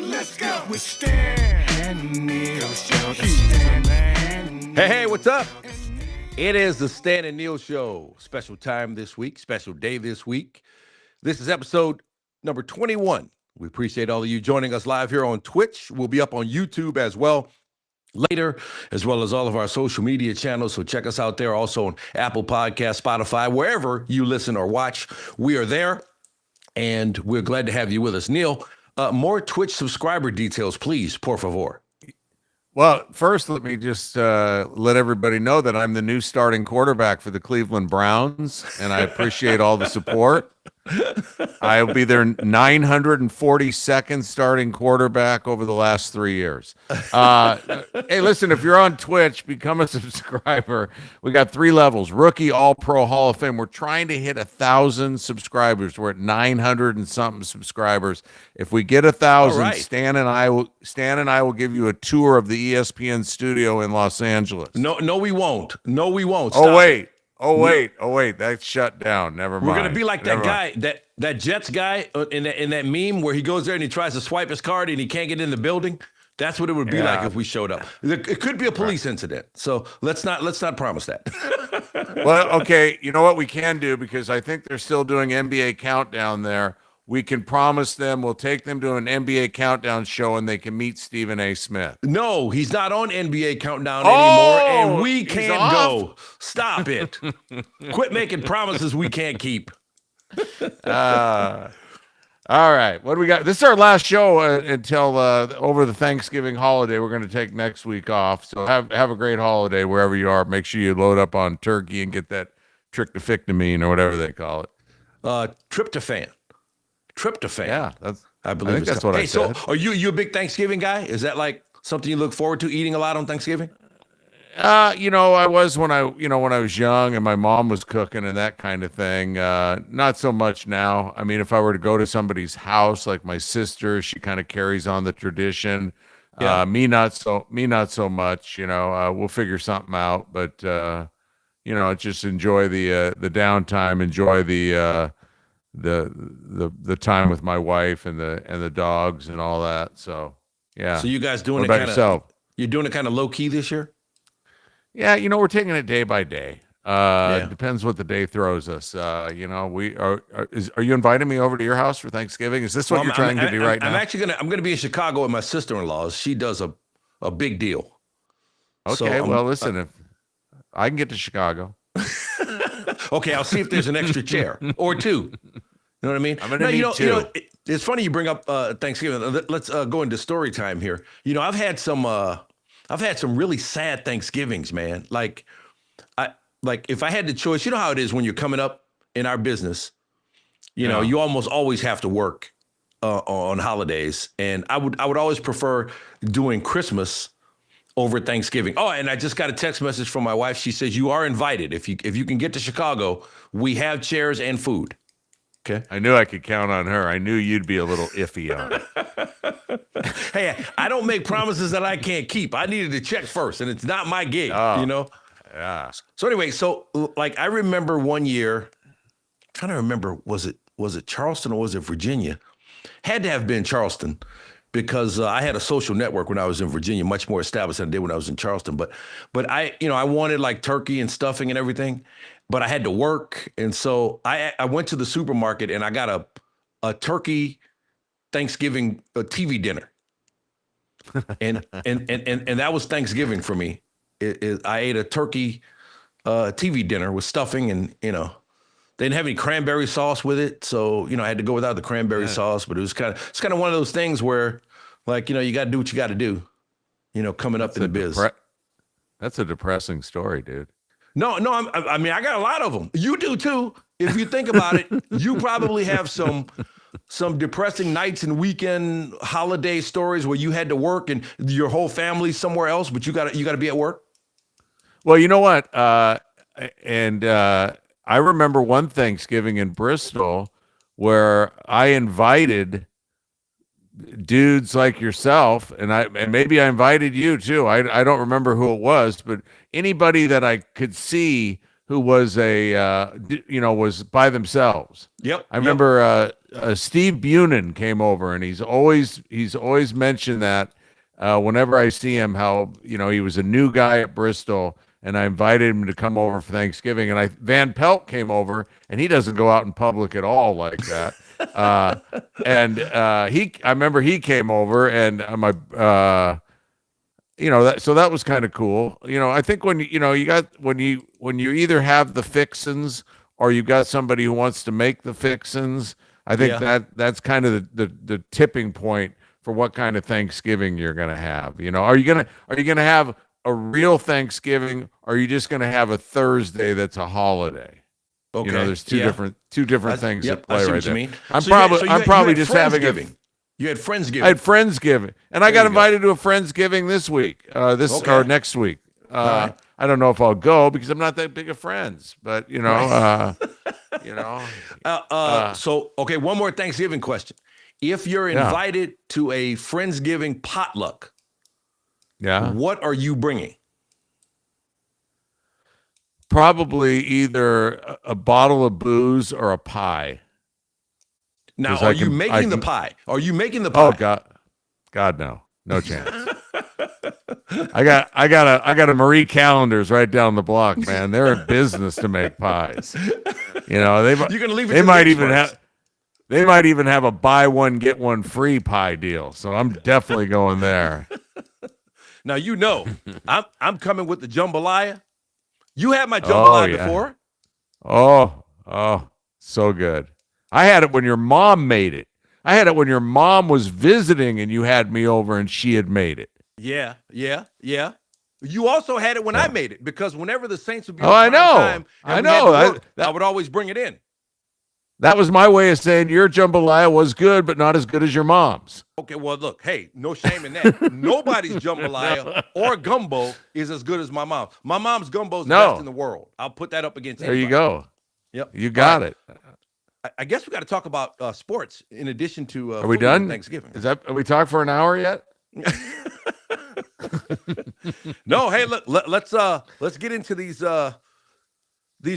Let's go with Stan and Neil Show. Hey, what's up? It is the Stan and Neil Show. Special time this week, special day this week. This is episode number 21. We appreciate all of you joining us live here on Twitch. We'll be up on YouTube as well later, as well as all of our social media channels. So check us out there. Also on Apple Podcasts, Spotify, wherever you listen or watch. We are there, and we're glad to have you with us. Neil, more Twitch subscriber details, please, por favor. Well, first, let me just let everybody know that I'm the new starting quarterback for the Cleveland Browns, and I appreciate all the support. I'll be their 942nd starting quarterback over the last 3 years. Hey, listen, if you're on Twitch, become a subscriber. We got 3 levels: Rookie, All-Pro, Hall of Fame. We're trying to hit 1,000 subscribers. We're at 900 and something subscribers. If we get 1,000, right. Stan and I will give you a tour of the ESPN studio in Los Angeles. No, we won't. No, we won't. Oh, Stop wait. it. Oh wait, that's shut down. Never mind. We're gonna be like that guy, that Jets guy in that meme where he goes there and he tries to swipe his card and he can't get in the building. That's what it would be like if we showed up. It could be a police incident, so let's not promise that. Well, okay, you know what we can do, because I think they're still doing NBA Countdown there. We can promise them we'll take them to an NBA Countdown show and they can meet Stephen A. Smith. No, he's not on NBA Countdown anymore, and we he's can't off? go. Stop it. Quit making promises we can't keep. All right, what do we got? This is our last show until over the Thanksgiving holiday. We're going to take next week off, so have a great holiday wherever you are. Make sure you load up on turkey and get that tryptophan or whatever they call it. Tryptophan. Yeah, I believe that's what I said. So are you a big Thanksgiving guy? Is that like something you look forward to, eating a lot on Thanksgiving? I was when I was young and my mom was cooking and that kind of thing. Not so much now. I mean, if I were to go to somebody's house, like my sister, she kind of carries on the tradition. Yeah. Me not so much. We'll figure something out, but just enjoy the downtime, enjoy the time with my wife and the dogs and all that. So yeah. So you guys doing what about yourself? You're doing it kind of low key this year? Yeah, we're taking it day by day. Depends what the day throws us. Are you inviting me over to your house for Thanksgiving? Is this what you're trying to do right now? I'm gonna be in Chicago with my sister-in-law. She does a big deal. Okay, well, listen, if I can get to Chicago. Okay, I'll see if there's an extra chair or 2. You know what I mean? I'm gonna need 2. It's funny you bring up Thanksgiving. Let's go into story time here. I've had some really sad Thanksgivings, man. Like if I had the choice, you know how it is when you're coming up in our business. You almost always have to work on holidays, and I would always prefer doing Christmas over Thanksgiving. Oh, and I just got a text message from my wife. She says you are invited. If you can get to Chicago, we have chairs and food. Okay. I knew I could count on her. I knew you'd be a little iffy on it. Hey, I don't make promises that I can't keep. I needed to check first, and it's not my gig, Yeah. So anyway, I remember one year, I'm trying to remember, was it Charleston or was it Virginia? Had to have been Charleston, because I had a social network when I was in Virginia, much more established than I did when I was in Charleston. But I wanted like turkey and stuffing and everything, but I had to work. And so I went to the supermarket and I got a turkey Thanksgiving TV dinner. and that was Thanksgiving for me. I ate a turkey TV dinner with stuffing, and they didn't have any cranberry sauce with it, so I had to go without the cranberry sauce. But it's kind of one of those things where, like, you got to do what you got to do, coming up in the biz. That's a depressing story, dude. No, I mean, I got a lot of them. You do too. If you think about it, you probably have some depressing nights and weekend holiday stories where you had to work and your whole family's somewhere else, but you got to be at work. Well, you know what? I remember one Thanksgiving in Bristol where I invited dudes like yourself, and maybe I invited you too. I don't remember who it was, but anybody that I could see who was was by themselves. Yep. I remember Steve Bunin came over, and he's always mentioned that whenever I see him, how he was a new guy at Bristol, and I invited him to come over for Thanksgiving. And Van Pelt came over, and he doesn't go out in public at all like that. I remember he came over, and that was kind of cool. I think when you either have the fixins or you got somebody who wants to make the fixins, I think that's kind of the tipping point for what kind of Thanksgiving you're going to have. Are you going to have a real Thanksgiving, or are you just going to have a Thursday that's a holiday? Okay. There's two different things that play right there. Mean. I'm probably just having You had Friendsgiving. I had Friendsgiving, and I got invited to a Friendsgiving this week, or next week. Right. I don't know if I'll go because I'm not that big of friends, but So, one more Thanksgiving question. If you're invited to a Friendsgiving potluck, what are you bringing? Probably either a bottle of booze or a pie. Now, are you making the pie? Are you making the pie? Oh God, no chance. I got a Marie Callender's right down the block, man. They're in business to make pies. You're gonna leave it. They might even have a buy one get one free pie deal. So I'm definitely going there. Now I'm coming with the jambalaya. You had my jambalaya before. Oh, so good. I had it when your mom made it. I had it when your mom was visiting and you had me over and she had made it. Yeah. You also had it when I made it, because whenever the Saints would be I know. I would always bring it in. That was my way of saying your jambalaya was good, but not as good as your mom's. Okay, well, look, hey, no shame in that. Nobody's jambalaya or gumbo is as good as my mom. My mom's gumbo is the best in the world. I'll put that up against anybody. There you go. Yep. You got it. I guess we got to talk about sports in addition to Are we done? Thanksgiving. Are we talking for an hour yet? No, hey, let's get into these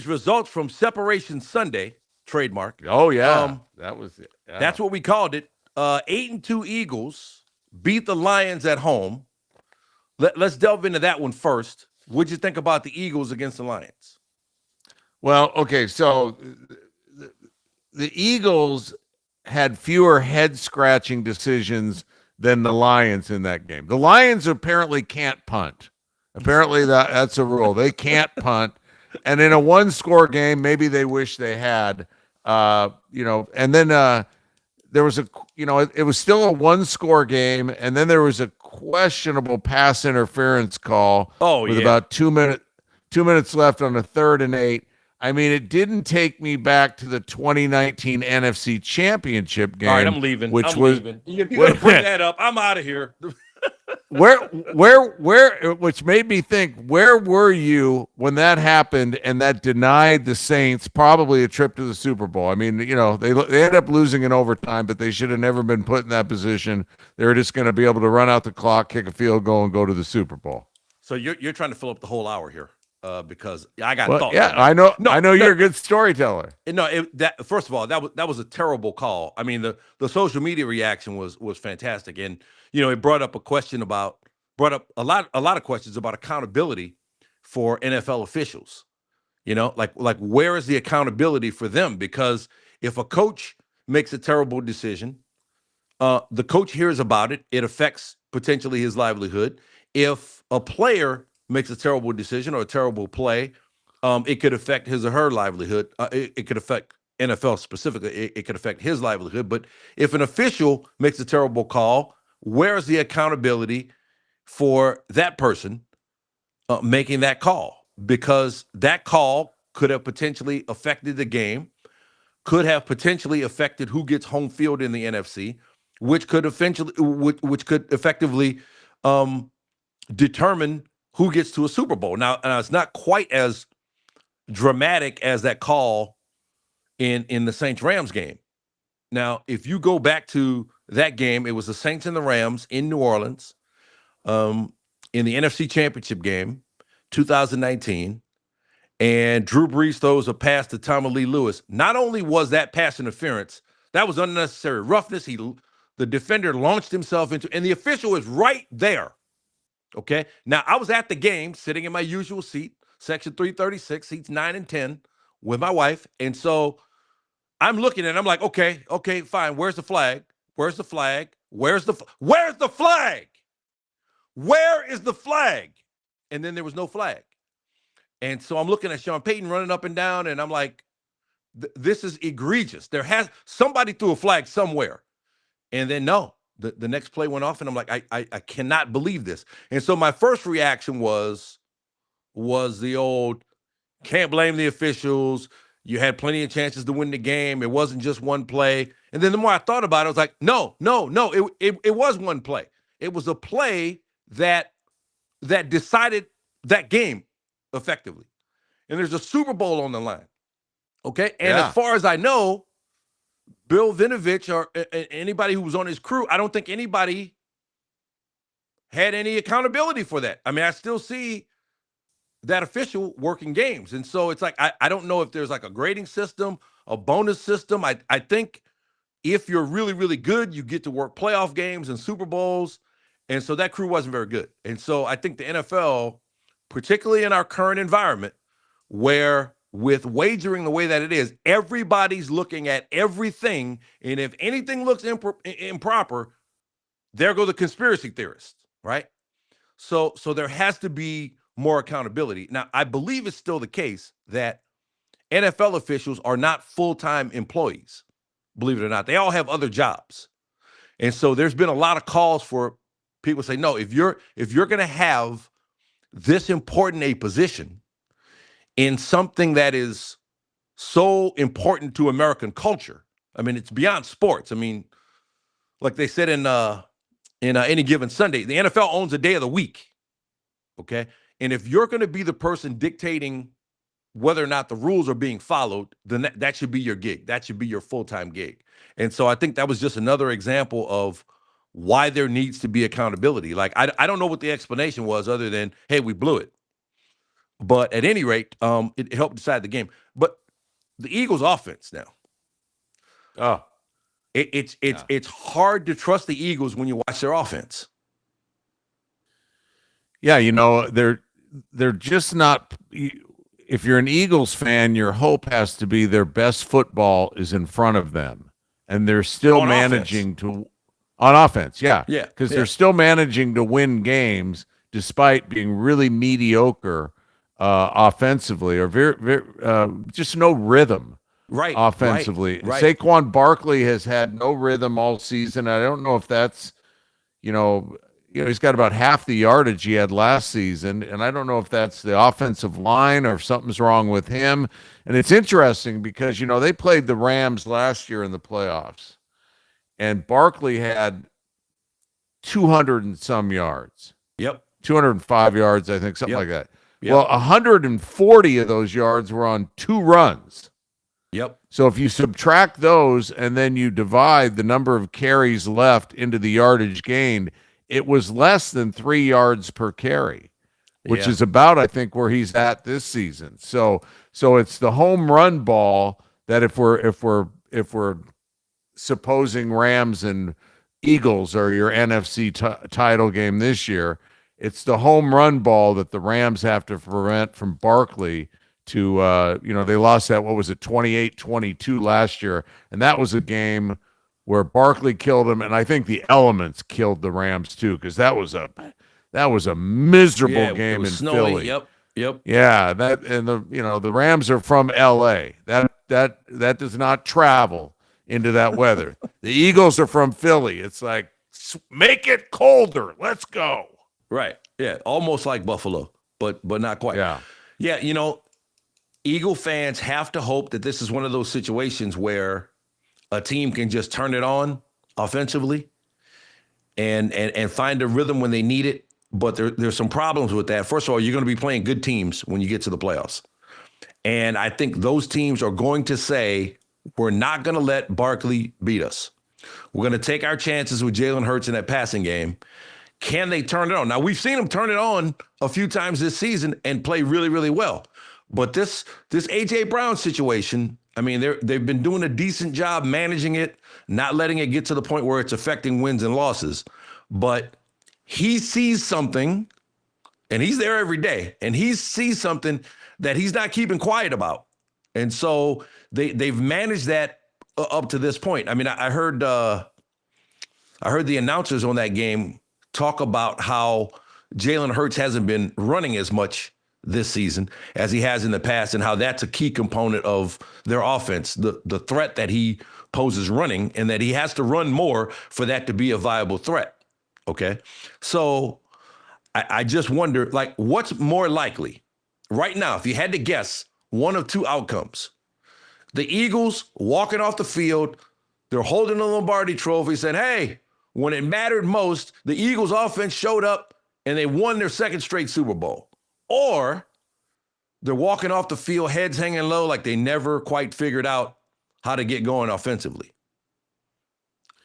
results from Separation Sunday. Trademark. Oh yeah, that was it. Yeah. That's what we called it. 8-2 Eagles beat the Lions at home. Let's delve into that one first. What'd you think about the Eagles against the Lions? Well, okay, so the Eagles had fewer head-scratching decisions than the Lions in that game. The Lions apparently can't punt. Apparently that's a rule. They can't punt. And in a one-score game, maybe they wish they had, and then there was it was still a one-score game, and then there was a questionable pass interference call with about 2 minutes left on a 3rd and 8. I mean, it didn't take me back to the 2019 NFC Championship game. All right, I'm leaving. Leaving. You're going to bring that up. I'm out of here. Which made me think, where were you when that happened and that denied the Saints probably a trip to the Super Bowl? I mean, they ended up losing in overtime, but they should have never been put in that position. They were just going to be able to run out the clock, kick a field goal, and go to the Super Bowl. So you're trying to fill up the whole hour here, because I got thoughts. Yeah, I know. I know you're a good storyteller. No, first of all, that was a terrible call. I mean, the social media reaction was fantastic, and it brought up a lot of questions about accountability for NFL officials. Like where is the accountability for them? Because if a coach makes a terrible decision, the coach hears about it. It affects potentially his livelihood. If a player makes a terrible decision or a terrible play, it could affect his or her livelihood. It could affect NFL specifically. It could affect his livelihood. But if an official makes a terrible call, where is the accountability for that person making that call? Because that call could have potentially affected the game, could have potentially affected who gets home field in the NFC, which could effectively determine who gets to a Super Bowl. Now, it's not quite as dramatic as that call in the Saints-Rams game. Now, if you go back to that game, it was the Saints and the Rams in New Orleans in the NFC Championship game, 2019, and Drew Brees throws a pass to Tommy Lee Lewis. Not only was that pass interference, That was unnecessary roughness. The defender launched himself into, and the official is right there. Okay. Now, I was at the game sitting in my usual seat, section 336, seats 9 and 10 with my wife. And so I'm looking and I'm like, okay, fine. Where's the flag? Where's the flag? Where's the flag? Where is the flag? And then there was no flag. And so I'm looking at Sean Payton running up and down, and I'm like, this is egregious. Somebody threw a flag somewhere. And then no, the next play went off, and I'm like, I cannot believe this. And so my first reaction was the old, can't blame the officials. You had plenty of chances to win the game. It wasn't just one play. And then the more I thought about it, I was like, no. It was one play. It was a play that decided that game effectively. And there's a Super Bowl on the line. Okay. And as far as I know, Bill Vinovich or anybody who was on his crew, I don't think anybody had any accountability for that. I mean, I still see that official working games. And so it's like, I don't know if there's like a grading system, a bonus system. I think if you're really, really good, you get to work playoff games and Super Bowls. And so that crew wasn't very good. And so I think the NFL, particularly in our current environment, where with wagering the way that it is, everybody's looking at everything. And if anything looks improper, there go the conspiracy theorists, right? So there has to be more accountability. Now, I believe it's still the case that NFL officials are not full-time employees, believe it or not. They all have other jobs. And so there's been a lot of calls for people to say, no, if you're going to have this important a position in something that is so important to American culture, I mean, it's beyond sports. I mean, like they said in Any Given Sunday, the NFL owns a day of the week, okay? And if you're going to be the person dictating whether or not the rules are being followed, then that should be your gig. That should be your full-time gig. And so I think that was just another example of why there needs to be accountability. Like, I don't know what the explanation was other than, hey, we blew it. But at any rate, it helped decide the game. But the Eagles' offense now, it's hard to trust the Eagles when you watch their offense. Yeah, they're just not. If you're an Eagles fan, your hope has to be their best football is in front of them, and they're still managing on offense. Yeah, because they're still managing to win games despite being really mediocre offensively, or very just no rhythm. Right, offensively. Right. Saquon Barkley has had no rhythm all season. I don't know if that's, he's got about half the yardage he had last season, and I don't know if that's the offensive line or if something's wrong with him. And it's interesting because, they played the Rams last year in the playoffs, and Barkley had 200 and some yards. Yep. 205 yards, I think, something like that. Yep. Well, 140 of those yards were on 2 runs. Yep. So if you subtract those and then you divide the number of carries left into the yardage gained, it was less than 3 yards per carry, which is about, I think, where he's at this season. So it's the home run ball that if we're supposing Rams and Eagles are your NFC title game this year, it's the home run ball that the Rams have to prevent from Barkley to, they lost that, 28-22 last year. And that was a game where Barkley killed him. And I think the elements killed the Rams too, because that was a miserable game in snowy. Philly. Yep. Yeah. The Rams are from LA. That does not travel into that weather. The Eagles are from Philly. It's like, make it colder. Let's go. Right. Yeah. Almost like Buffalo, but not quite. Yeah. Eagle fans have to hope that this is one of those situations where a team can just turn it on offensively and find a rhythm when they need it. But there's some problems with that. First of all, you're going to be playing good teams when you get to the playoffs. And I think those teams are going to say, we're not going to let Barkley beat us. We're going to take our chances with Jalen Hurts in that passing game. Can they turn it on? Now, we've seen them turn it on a few times this season and play really, really well. But this A.J. Brown situation, I mean, they've been doing a decent job managing it, not letting it get to the point where it's affecting wins and losses. But he sees something, and he's there every day, and he sees something that he's not keeping quiet about. And so they've managed that up to this point. I mean, I heard the announcers on that game talk about how Jalen Hurts hasn't been running as much this season as he has in the past, and how that's a key component of their offense, the threat that he poses running, and that he has to run more for that to be a viable threat. Okay. So I just wonder, like, what's more likely right now, if you had to guess one of two outcomes? The Eagles walking off the field, they're holding the Lombardi trophy, saying, hey, when it mattered most, the Eagles offense showed up and they won their second straight Super Bowl. Or they're walking off the field, heads hanging low, like they never quite figured out how to get going offensively.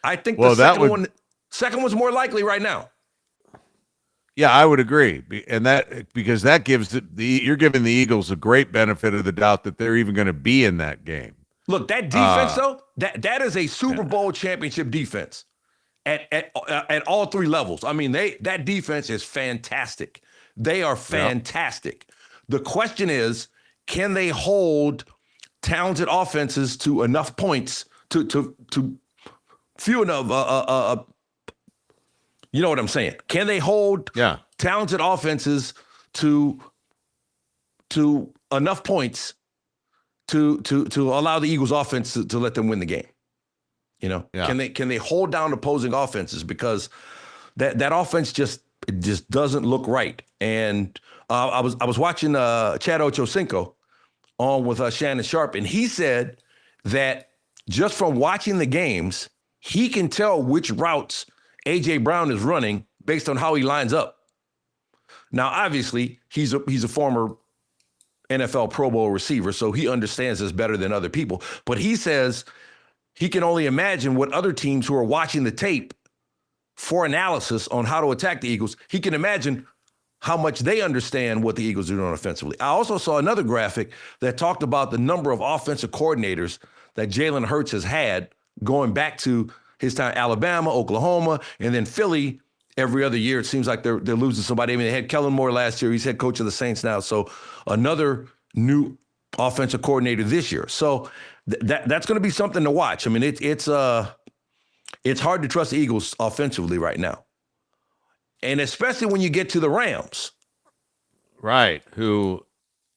I think the second one's more likely right now. Yeah, I would agree, and that because that gives you're giving the Eagles a great benefit of the doubt that they're even going to be in that game. Look, that defense though, that is a Super Bowl championship defense at all three levels. I mean, that defense is fantastic. They are fantastic. Yep. The question is, can they hold talented offenses to enough points to few enough? You know what I'm saying? Can they hold talented offenses to enough points to allow the Eagles offense to let them win the game? You know, can they hold down opposing offenses, because that offense just doesn't look right. And I was watching Chad Ochocinco on with Shannon Sharp, and he said that just from watching the games, he can tell which routes A.J. Brown is running based on how he lines up. Now, obviously, he's a former NFL Pro Bowl receiver, so he understands this better than other people. But he says he can only imagine what other teams who are watching the tape for analysis on how to attack the Eagles, he can imagine how much they understand what the Eagles are doing offensively. I also saw another graphic that talked about the number of offensive coordinators that Jalen Hurts has had going back to his time Alabama, Oklahoma, and then Philly. Every other year, it seems like they're losing somebody. I mean, they had Kellen Moore last year. He's head coach of the Saints now. So another new offensive coordinator this year. So that's going to be something to watch. I mean, it's hard to trust the Eagles offensively right now, and especially when you get to the Rams. Right. Who,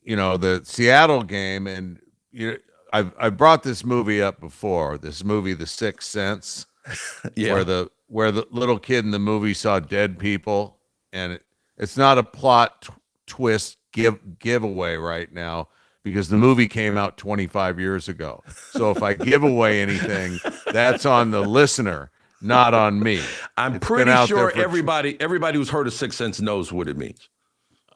the Seattle game, and I've brought this movie up before. This movie, The Sixth Sense, where the little kid in the movie saw dead people, and it's not a plot twist giveaway right now, because the movie came out 25 years ago. So if I give away anything, that's on the listener, not on me. I'm pretty sure everybody who's heard of Sixth Sense knows what it means.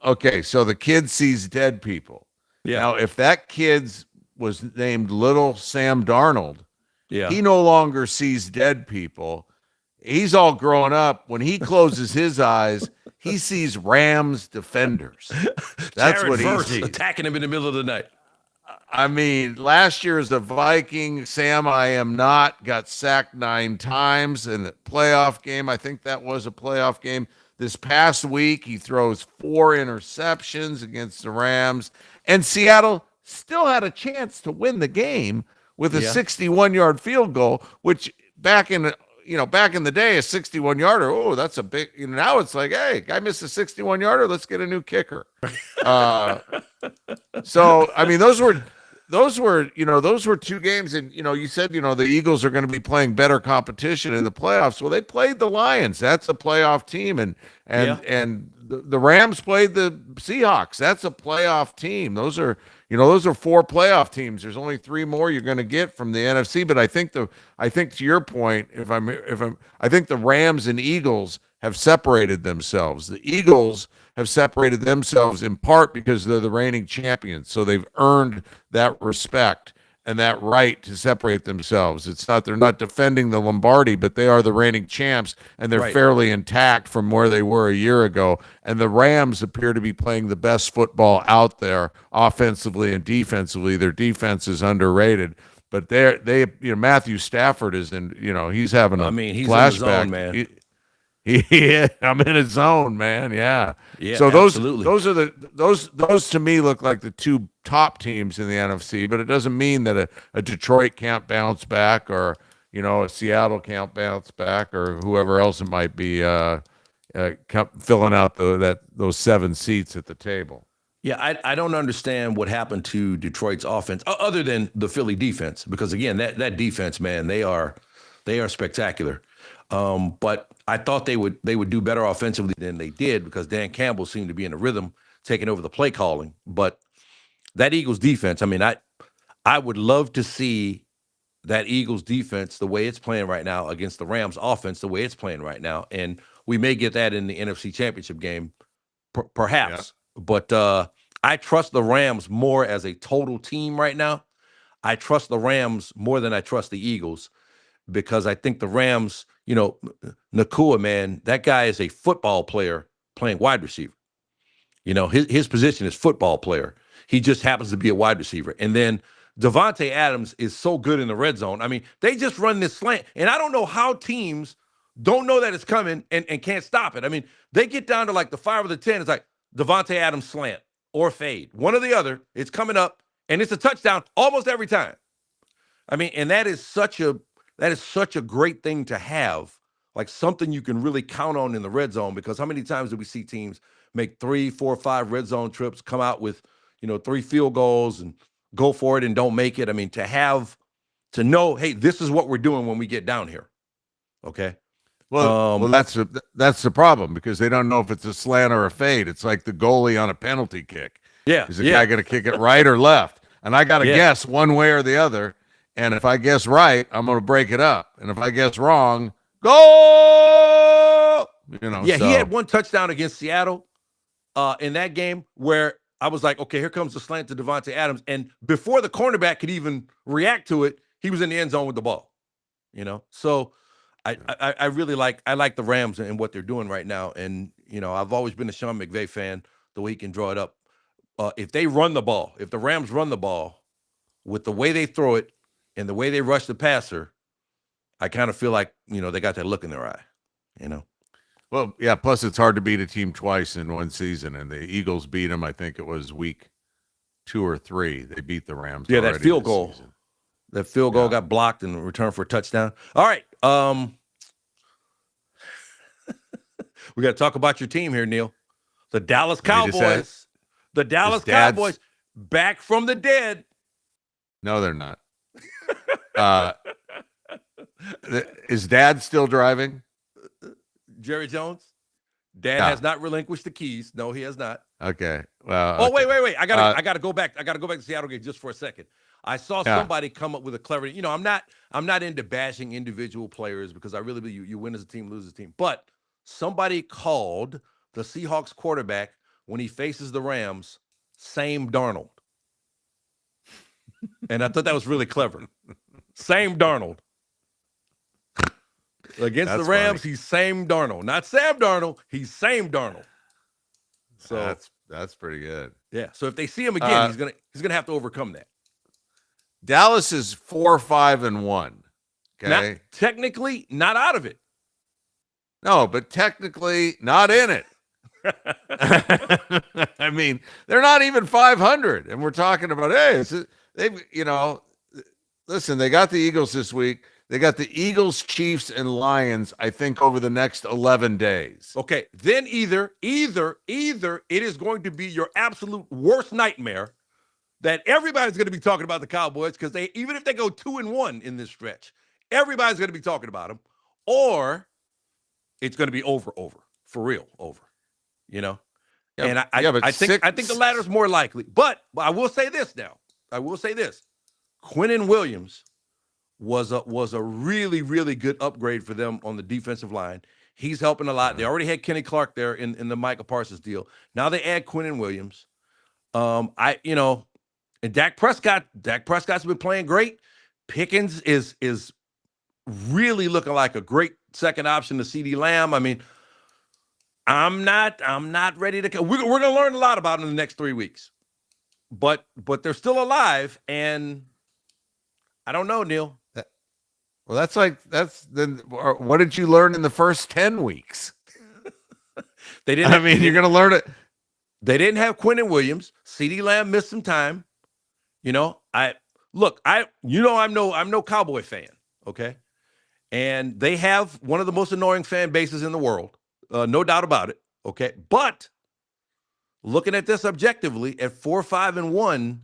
Okay, so the kid sees dead people. Yeah. Now, if that kid was named Little Sam Darnold, he no longer sees dead people. He's all grown up. When he closes his eyes, he sees Rams defenders. That's Jared what he Verse sees. Attacking him in the middle of the night. I mean, last year as a Viking, Sam I am not got sacked 9 times in the playoff game. I think that was a playoff game. This past week, he throws 4 interceptions against the Rams, and Seattle still had a chance to win the game with a 61-yard field goal, which back in the day, a 61-yarder, oh, that's a big, now it's like, hey, guy missed a 61-yarder, let's get a new kicker. So, I mean, those were 2 games, and, you said, the Eagles are going to be playing better competition in the playoffs. Well, they played the Lions. That's a playoff team. And the Rams played the Seahawks. That's a playoff team. Those are 4 playoff teams. There's only 3 more you're going to get from the NFC. But I think to your point, I think the Rams and Eagles have separated themselves. The Eagles have separated themselves in part because they're the reigning champions. So they've earned that respect. and that right to separate themselves. They're not defending the Lombardi, but they are the reigning champs, and they're Right. fairly intact from where they were a year ago. And the Rams appear to be playing the best football out there, offensively and defensively. Their defense is underrated, but Matthew Stafford is he's having a I mean, he's in the zone, flashback. man. I'm in his zone, man. Yeah. Yeah, So absolutely. those to me look like the two top teams in the NFC, but it doesn't mean that a Detroit can't bounce back, or a Seattle can't bounce back, or whoever else it might be filling out those 7 seats at the table. Yeah, I don't understand what happened to Detroit's offense other than the Philly defense, because again, that defense, man, they are spectacular. But I thought they would do better offensively than they did, because Dan Campbell seemed to be in a rhythm, taking over the play calling. But that Eagles defense, I mean, I would love to see that Eagles defense the way it's playing right now against the Rams offense the way it's playing right now, and we may get that in the NFC Championship game, perhaps. Yeah. But I trust the Rams more as a total team right now. I trust the Rams more than I trust the Eagles, because I think the Rams, Nakua, man, that guy is a football player playing wide receiver. His position is football player. He just happens to be a wide receiver. And then Devontae Adams is so good in the red zone. I mean, they just run this slant. And I don't know how teams don't know that it's coming and can't stop it. I mean, they get down to like the 5 or the 10. It's like Devontae Adams slant or fade. One or the other. It's coming up, and it's a touchdown almost every time. I mean, and that is such a great thing to have, like something you can really count on in the red zone, because how many times do we see teams make 3, 4, 5 red zone trips, come out with, 3 field goals and go for it and don't make it? I mean, to know, hey, this is what we're doing when we get down here. Okay. Well, that's the problem, because they don't know if it's a slant or a fade. It's like the goalie on a penalty kick. Yeah. Is the guy going to kick it right or left? And I got to guess one way or the other. And if I guess right, I'm going to break it up. And if I guess wrong, go! Yeah, he had one touchdown against Seattle in that game where I was like, okay, here comes the slant to Devontae Adams. And before the cornerback could even react to it, he was in the end zone with the ball. So I really like the Rams and what they're doing right now. And, I've always been a Sean McVay fan, the way he can draw it up. If they run the ball, if the Rams run the ball with the way they throw it and the way they rush the passer, I kind of feel like, they got that look in their eye, Well, yeah, plus it's hard to beat a team twice in one season, and the Eagles beat them, I think it was week 2 or 3. They beat the Rams. Yeah, that field goal. Season. That field goal got blocked in return for a touchdown. All right. We got to talk about your team here, Neil. The Dallas Cowboys. The Dallas Cowboys back from the dead. No, they're not. Is Dad still driving? Jerry Jones? Dad has not relinquished the keys. No, he has not. Okay. Well. Okay. Wait. I gotta go back. I gotta go back to Seattle game just for a second. I saw somebody come up with a clever. I'm not into bashing individual players, because I really believe you win as a team, lose as a team. But somebody called the Seahawks quarterback when he faces the Rams same Darnold, and I thought that was really clever. Same Darnold. Against the Rams, funny. He's same Darnold. Not Sam Darnold, he's same Darnold. So that's pretty good. Yeah. So if they see him again, he's gonna have to overcome that. Dallas is 4-5-1. Okay. Technically not out of it. No, but technically not in it. I mean, they're not even 500, and we're talking about, hey, they've, listen, they got the Eagles this week. They got the Eagles, Chiefs, and Lions, I think, over the next 11 days. Okay, then either it is going to be your absolute worst nightmare that everybody's going to be talking about the Cowboys, because even if they go 2-1 in this stretch, everybody's going to be talking about them, or it's going to be over for real, over. Yeah, and I think the latter is more likely. But I will say this now. Quinnen Williams was a really, really good upgrade for them on the defensive line. He's helping a lot. They already had Kenny Clark there in the Micah Parsons deal. Now they add Quinnen Williams. And Dak Prescott's been playing great. Pickens is really looking like a great second option to CeeDee Lamb. I mean, I'm not ready to. We're going to learn a lot about them in the next 3 weeks, but they're still alive, and I don't know, Neil. Well, that's then. What did you learn in the first 10 weeks? They didn't. You're going to learn it. They didn't have Quentin Williams. CeeDee Lamb missed some time. I'm no Cowboy fan, okay? And they have one of the most annoying fan bases in the world, no doubt about it, okay? But looking at this objectively, at 4-5-1,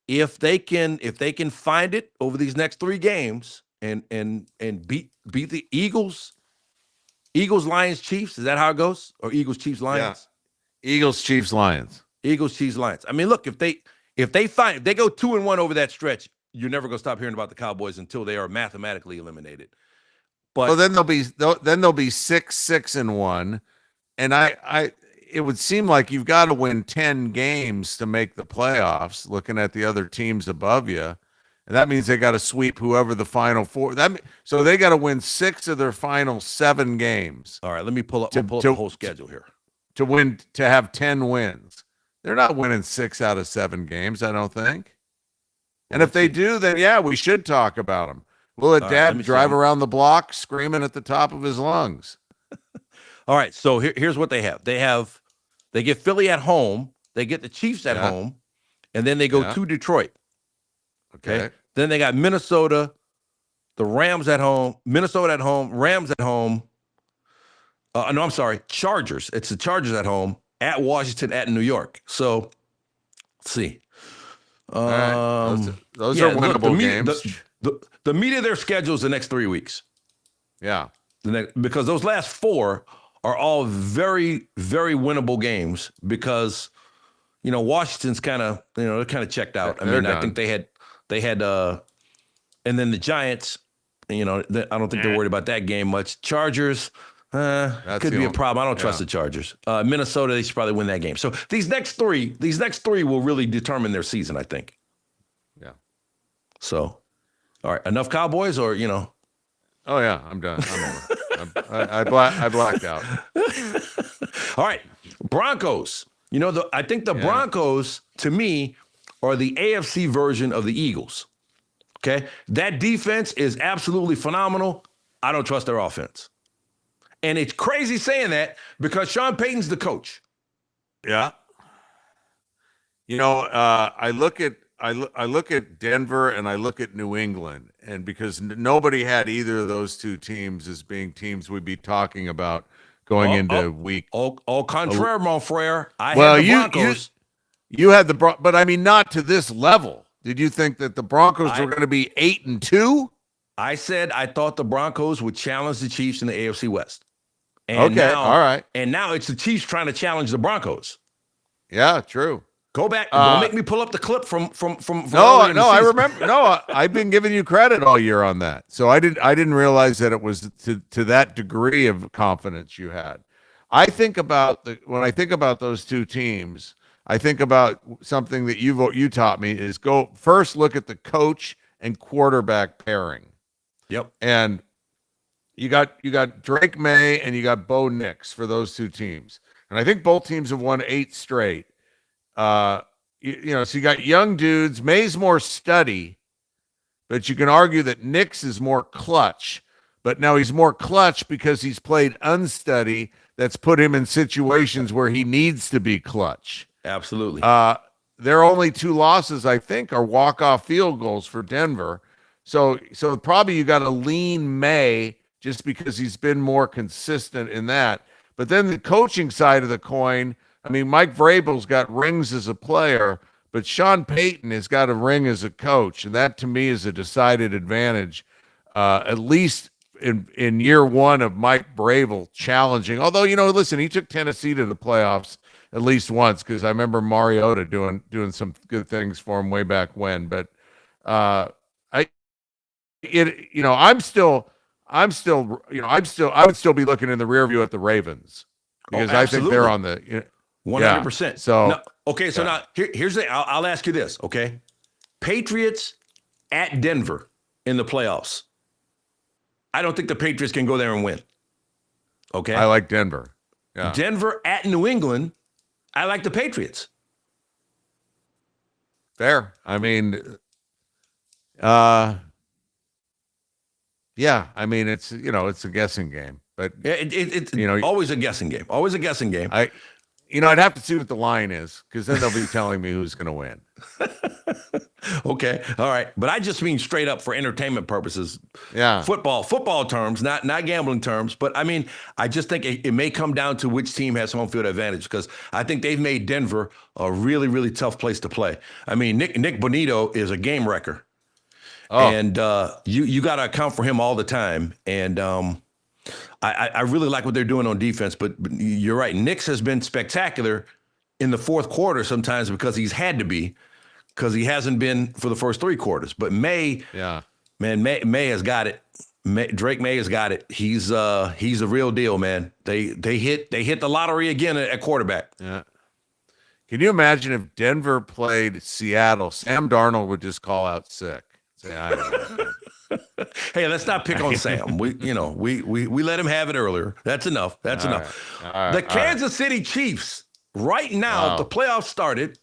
if they can find it over these next 3 games and beat the Eagles, Lions, Chiefs, is that how it goes? Or Eagles, Chiefs, Lions? Yeah. Eagles, Chiefs, Lions. Eagles, Chiefs, Lions. I mean, look, if they go 2-1 over that stretch, you're never going to stop hearing about the Cowboys until they are mathematically eliminated. But then they'll be 6-6-1, and it would seem like you've got to win 10 games to make the playoffs. Looking at the other teams above you, and that means they got to sweep whoever the final 4. So they got to win 6 of their final 7 games. All right, let me pull up the whole schedule here to have 10 wins. They're not winning 6 out of 7 games, I don't think. And if they do, then yeah, we should talk about them. We'll let Dad drive around the block screaming at the top of his lungs. All right, so here's what they have. They get Philly at home, they get the Chiefs at home, and then they go to Detroit. Okay. Then they got Minnesota, the Rams at home, Minnesota at home, Rams at home. No, I'm sorry, Chargers. It's the Chargers at home, at Washington, at New York. So let's see. Those are winnable games. The meat of their schedule is the next 3 weeks. Yeah. Because those last 4 are all very, very winnable games because, Washington's kind of, they're kind of checked out. I think they had, and then the Giants, I don't think they're worried about that game much. Chargers, could be a problem. I don't trust the Chargers. Minnesota, they should probably win that game. So these next three will really determine their season, I think. Yeah. So, all right, enough Cowboys, or Oh yeah, I'm done. I'm over. I blacked out. All right, Broncos. I think the Broncos, to me, are the AFC version of the Eagles. Okay, that defense is absolutely phenomenal. I don't trust their offense. And it's crazy saying that because Sean Payton's the coach. Yeah. I look at Denver and I look at New England, and because nobody had either of those 2 teams as being teams we'd be talking about going into week. Au contraire, mon frere. I had the Broncos. You had but I mean, not to this level. Did you think that the Broncos were going to be 8-2? I said I thought the Broncos would challenge the Chiefs in the AFC West. And all right. And now it's the Chiefs trying to challenge the Broncos. Yeah, true. Go back. Don't make me pull up the clip from No, I remember. No, I've been giving you credit all year on that. So I didn't realize that it was to that degree of confidence you had. When I think about those 2 teams, I think about something that you taught me is go first look at the coach and quarterback pairing. Yep. And you got Drake May and you got Bo Nix for those 2 teams. And I think both teams have won 8 straight. So you got young dudes. May's more steady, but you can argue that Nix is more clutch. But now he's more clutch because he's played unsteady. That's put him in situations where he needs to be clutch. Absolutely. Their only 2 losses, I think, are walk-off field goals for Denver. So probably you got to lean May just because he's been more consistent in that. But then the coaching side of the coin, I mean, Mike Vrabel's got rings as a player, but Sean Payton has got a ring as a coach, and that to me is a decided advantage, at least in year 1 of Mike Vrabel challenging. Although, listen, he took Tennessee to the playoffs at least once because I remember Mariota doing some good things for him way back when. But I would still be looking in the rear view at the Ravens because I think they're on the. Yeah. 100%. So, No, okay, so now here's the I'll ask you this, okay? Patriots at Denver in the playoffs. I don't think the Patriots can go there and win. Okay? I like Denver. Yeah. Denver at New England. I like the Patriots. Fair. I mean, yeah. I mean, it's it's a guessing game, but Yeah, it's you know, always a guessing game. Always a guessing game. I'd have to see what the line is because then they'll be telling me who's going to win. Okay, all right, but I just mean straight up for entertainment purposes. Yeah. Football terms, not gambling terms. But I mean, I just think it may come down to which team has home field advantage because I think they've made Denver a really, really tough place to play. I mean, Nick Bonito is a game wrecker, and you got to account for him all the time. And I really like what they're doing on defense. But you're right, Nick's has been spectacular in the fourth quarter sometimes because he's had to be. Because he hasn't been for the first three quarters. But May has got it. Drake May has got it. He's a real deal, man. They hit the lottery again at quarterback. Yeah. Can you imagine if Denver played Seattle? Sam Darnold would just call out sick. Say, I don't know. Hey, let's not pick on Sam. We let him have it earlier. That's enough. That's enough. All right, the Kansas City Chiefs right now. The playoffs started.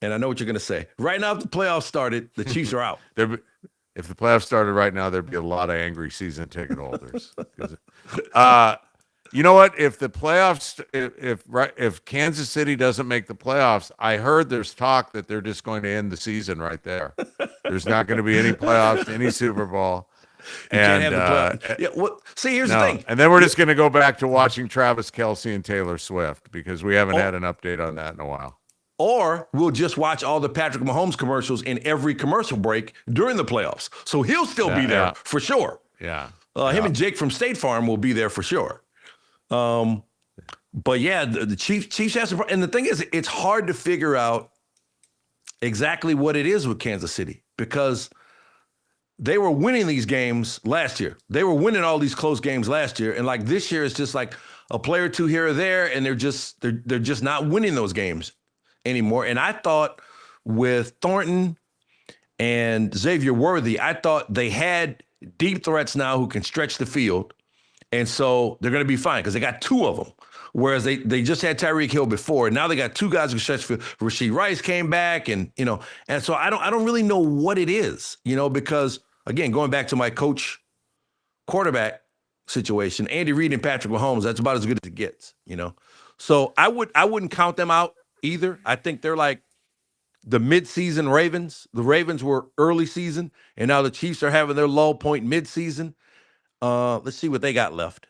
And I know what you're going to say. Right now, if the playoffs started, the Chiefs are out. If the playoffs started right now, there'd be a lot of angry season ticket holders. You know what? If the playoffs, if Kansas City doesn't make the playoffs, I heard there's talk that they're just going to end the season right there. There's not going to be any playoffs, any Super Bowl. Can't have the playoffs. Yeah, well, see, here's the thing. And then we're just going to go back to watching Travis Kelce and Taylor Swift because we haven't had an update on that in a while. Or we'll just watch all the Patrick Mahomes commercials in every commercial break during the playoffs. So he'll still be there for sure. Yeah. Him and Jake from State Farm will be there for sure. But yeah, the Chiefs has some, and the thing is, it's hard to figure out exactly what it is with Kansas City because they were winning these games last year. They were winning all these close games last year. And like this year, it's just like a player or two here or there, and they're just not winning those games anymore. And I thought with Thornton and Xavier Worthy, I thought they had deep threats now who can stretch the field. And so they're going to be fine because they got two of them. Whereas they just had Tyreek Hill before. And now they got two guys who can stretch the field. Rashee Rice came back and so I don't really know what it is, because again, going back to my coach quarterback situation, Andy Reid and Patrick Mahomes, that's about as good as it gets, So I wouldn't count them out either. I think they're like the mid-season Ravens. The Ravens were early season, and now the Chiefs are having their low point mid-season. Let's see what they got left.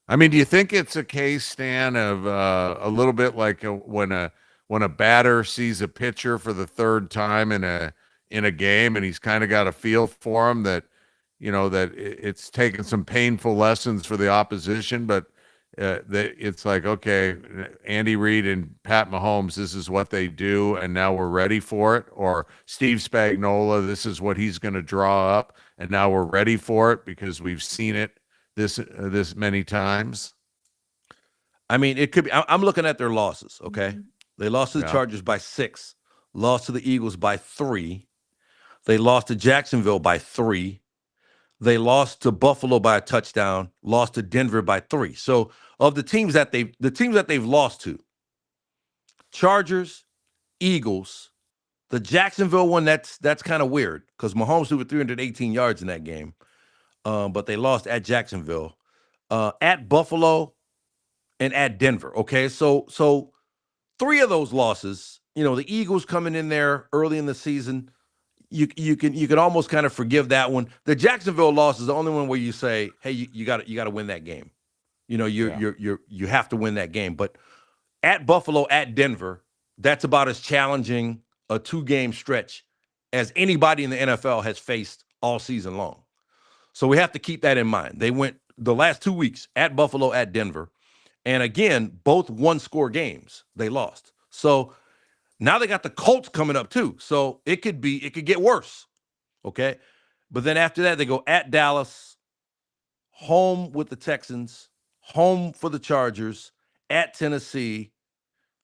I mean, do you think it's a case, Stan, of a little bit like when a batter sees a pitcher for the third time in a game, and he's kind of got a feel for him that that it's taken some painful lessons for the opposition, but that it's like, okay, Andy Reid and Pat Mahomes, this is what they do, and now we're ready for it. Or Steve Spagnuolo, this is what he's going to draw up, and now we're ready for it because we've seen it this many times. I mean, it could be. I'm looking at their losses. Okay, they lost to the Chargers by 6, lost to the Eagles by 3, they lost to Jacksonville by 3. They lost to Buffalo by a touchdown, lost to Denver by 3. So of the teams that they've lost to, Chargers, Eagles, the Jacksonville one, that's kind of weird because Mahomes threw for 318 yards in that game. But they lost at Jacksonville, at Buffalo, and at Denver. Okay, so 3 of those losses, the Eagles coming in there early in the season, you can almost kind of forgive that one. The Jacksonville loss is the only one where you say, hey, you got to win that game. You have to win that game. But at Buffalo, at Denver, that's about as challenging a 2-game stretch as anybody in the NFL has faced all season long. So we have to keep that in mind. They went the last 2 weeks at Buffalo, at Denver. And again, both 1-score games they lost. So now they got the Colts coming up too. So it could get worse. Okay. But then after that, they go at Dallas, home with the Texans, home for the Chargers, at Tennessee,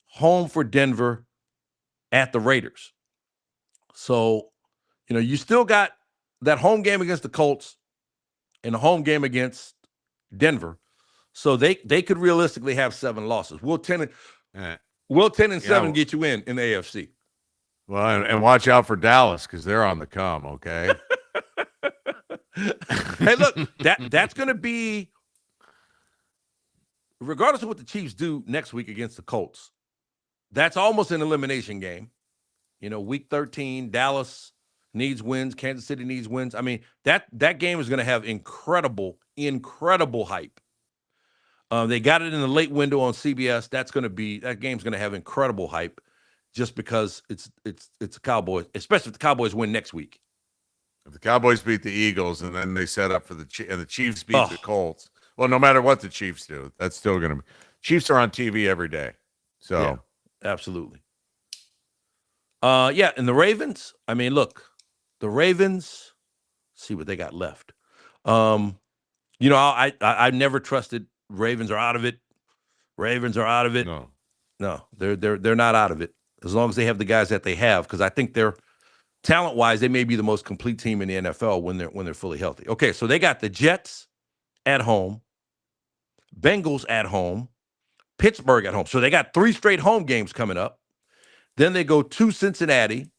home for Denver, at the Raiders. So, you still got that home game against the Colts and a home game against Denver. So they could realistically have 7 losses. Will 10 and 7 get you in the AFC? Well, and watch out for Dallas because they're on the come, okay? Hey, look, that's going to be, regardless of what the Chiefs do next week against the Colts, that's almost an elimination game. Week 13, Dallas needs wins. Kansas City needs wins. I mean, that game is going to have incredible hype. They got it in the late window on CBS. That game's going to have incredible hype just because it's the Cowboys, especially if the Cowboys win next week. If the Cowboys beat the Eagles and then they set up for the Chiefs beat the Colts. Well, no matter what the Chiefs do, that's still going to be. Chiefs are on TV every day. So, yeah, absolutely. And the Ravens, I mean, look, the Ravens, see what they got left. I never trusted Ravens are out of it. Ravens are out of it. No, they're not out of it as long as they have the guys that they have, because I think they're talent-wise, they may be the most complete team in the NFL when they're fully healthy. Okay, so they got the Jets at home, Bengals at home, Pittsburgh at home. So they got 3 straight home games coming up. Then they go to Cincinnati,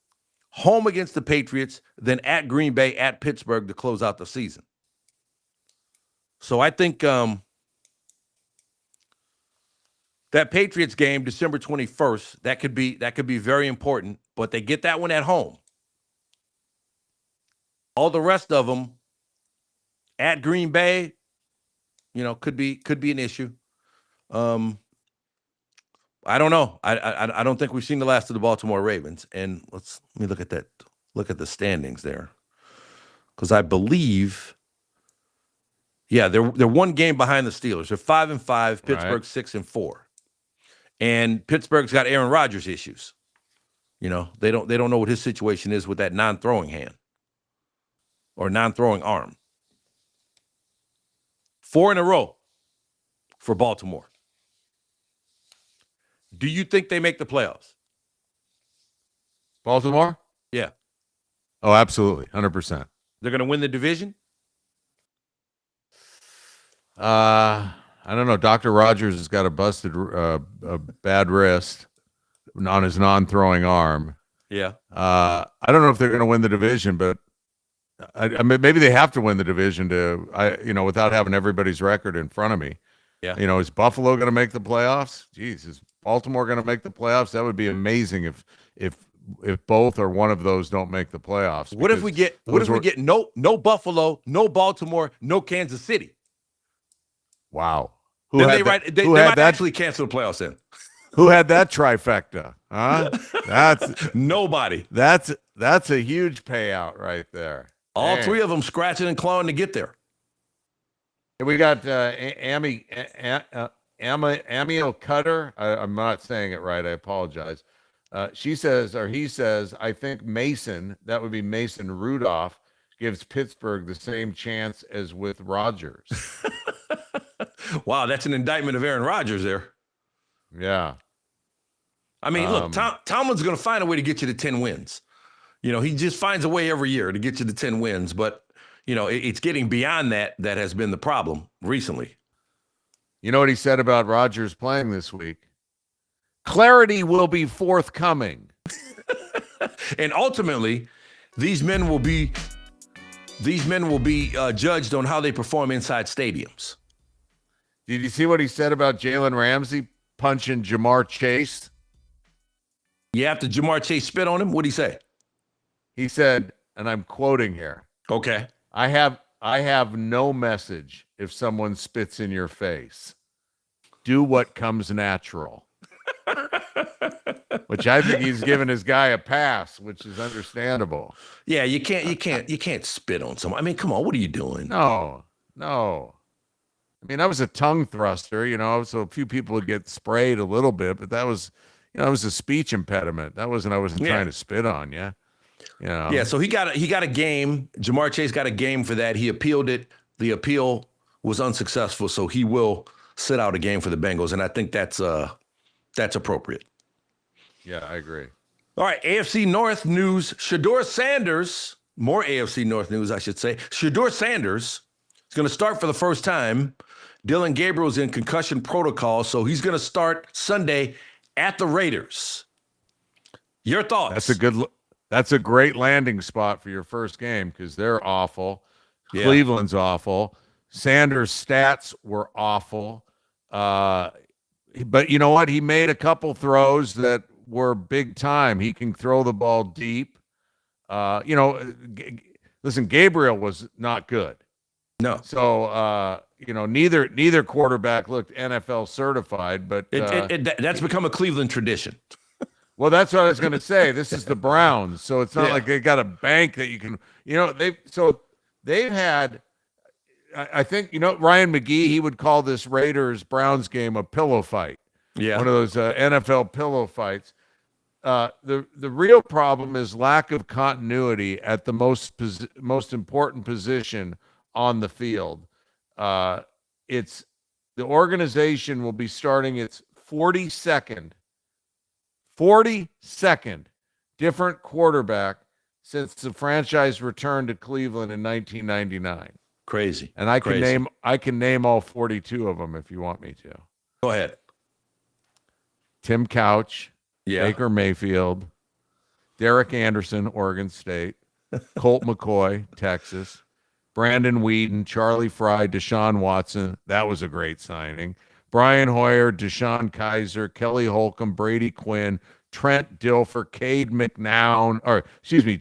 home against the Patriots, then at Green Bay, at Pittsburgh to close out the season. So I think that Patriots game, December 21st, that could be very important, but they get that one at home. All the rest of them at Green Bay, could be an issue. I don't know. I don't think we've seen the last of the Baltimore Ravens. And let me look at that. Look at the standings there, because I believe, they're one game behind the Steelers. They're 5-5. Pittsburgh 6-4, and Pittsburgh's got Aaron Rodgers issues. They don't know what his situation is with that non-throwing hand or non-throwing arm. 4 in a row for Baltimore. Do you think they make the playoffs? Baltimore? Yeah. Oh, absolutely. 100%. They're going to win the division? I don't know. Dr. Rogers has got a busted, a bad wrist on his non-throwing arm. Yeah. I don't know if they're going to win the division, but I mean, maybe they have to win the division without having everybody's record in front of me. Yeah. Is Buffalo going to make the playoffs? Jeez, is Baltimore going to make the playoffs? That would be amazing if both or one of those don't make the playoffs. What if we get no Buffalo, no Baltimore, no Kansas City? Wow. They might actually cancel the playoffs then. Who had that trifecta? Huh? That's nobody. That's a huge payout right there. All 3 of them scratching and clawing to get there. We got Amio Cutter. I'm not saying it right. I apologize. He says, I think Mason, that would be Mason Rudolph, gives Pittsburgh the same chance as with Rodgers. Wow, that's an indictment of Aaron Rodgers there. Yeah. I mean, look, Tomlin's going to find a way to get you to 10 wins. He just finds a way every year to get you to 10 wins, but it's getting beyond that has been the problem recently. You know what he said about Rodgers playing this week? Clarity will be forthcoming. And ultimately, these men will be judged on how they perform inside stadiums. Did you see what he said about Jalen Ramsey punching Jamar Chase? Yeah, after Jamar Chase spit on him, what'd he say? He said, and I'm quoting here. Okay. I have no message if someone spits in your face. Do what comes natural. Which I think he's giving his guy a pass, which is understandable. Yeah, you can't spit on someone. I mean, come on, what are you doing? No. I mean, that was a tongue thruster, so a few people would get sprayed a little bit, but that was, it was a speech impediment. That wasn't, I wasn't trying to spit on you. Yeah, so he got a game. Jamar Chase got a game for that. He appealed it. The appeal was unsuccessful, so he will sit out a game for the Bengals, and I think that's appropriate. Yeah, I agree. All right, AFC North news. Shedeur Sanders, more AFC North news, I should say. Shedeur Sanders is going to start for the first time. Dylan Gabriel's in concussion protocol, so he's going to start Sunday at the Raiders. Your thoughts? That's a great landing spot for your first game because they're awful. Yeah. Cleveland's awful. Sanders' stats were awful. But you know what? He made a couple throws that were big time. He can throw the ball deep. Listen, Gabriel was not good. No. So, neither quarterback looked NFL certified, but that's become a Cleveland tradition. Well, that's what I was going to say. This is the Browns, so it's not like they got a bank that you can, they've had, I think, Ryan McGee, he would call this Raiders-Browns game a pillow fight. Yeah. One of those NFL pillow fights. The real problem is lack of continuity at the most important position on the field. It's the organization will be starting its 42nd different quarterback since the franchise returned to Cleveland in 1999. Crazy. And I can name all 42 of them if you want me to. Go ahead. Tim Couch, Yeah. Baker Mayfield, Derek Anderson, Oregon State, Colt McCoy, Texas, Brandon Whedon, Charlie Fry, Deshaun Watson. That was a great signing. Brian Hoyer, Deshaun Kaiser, Kelly Holcomb, Brady Quinn, Trent Dilfer,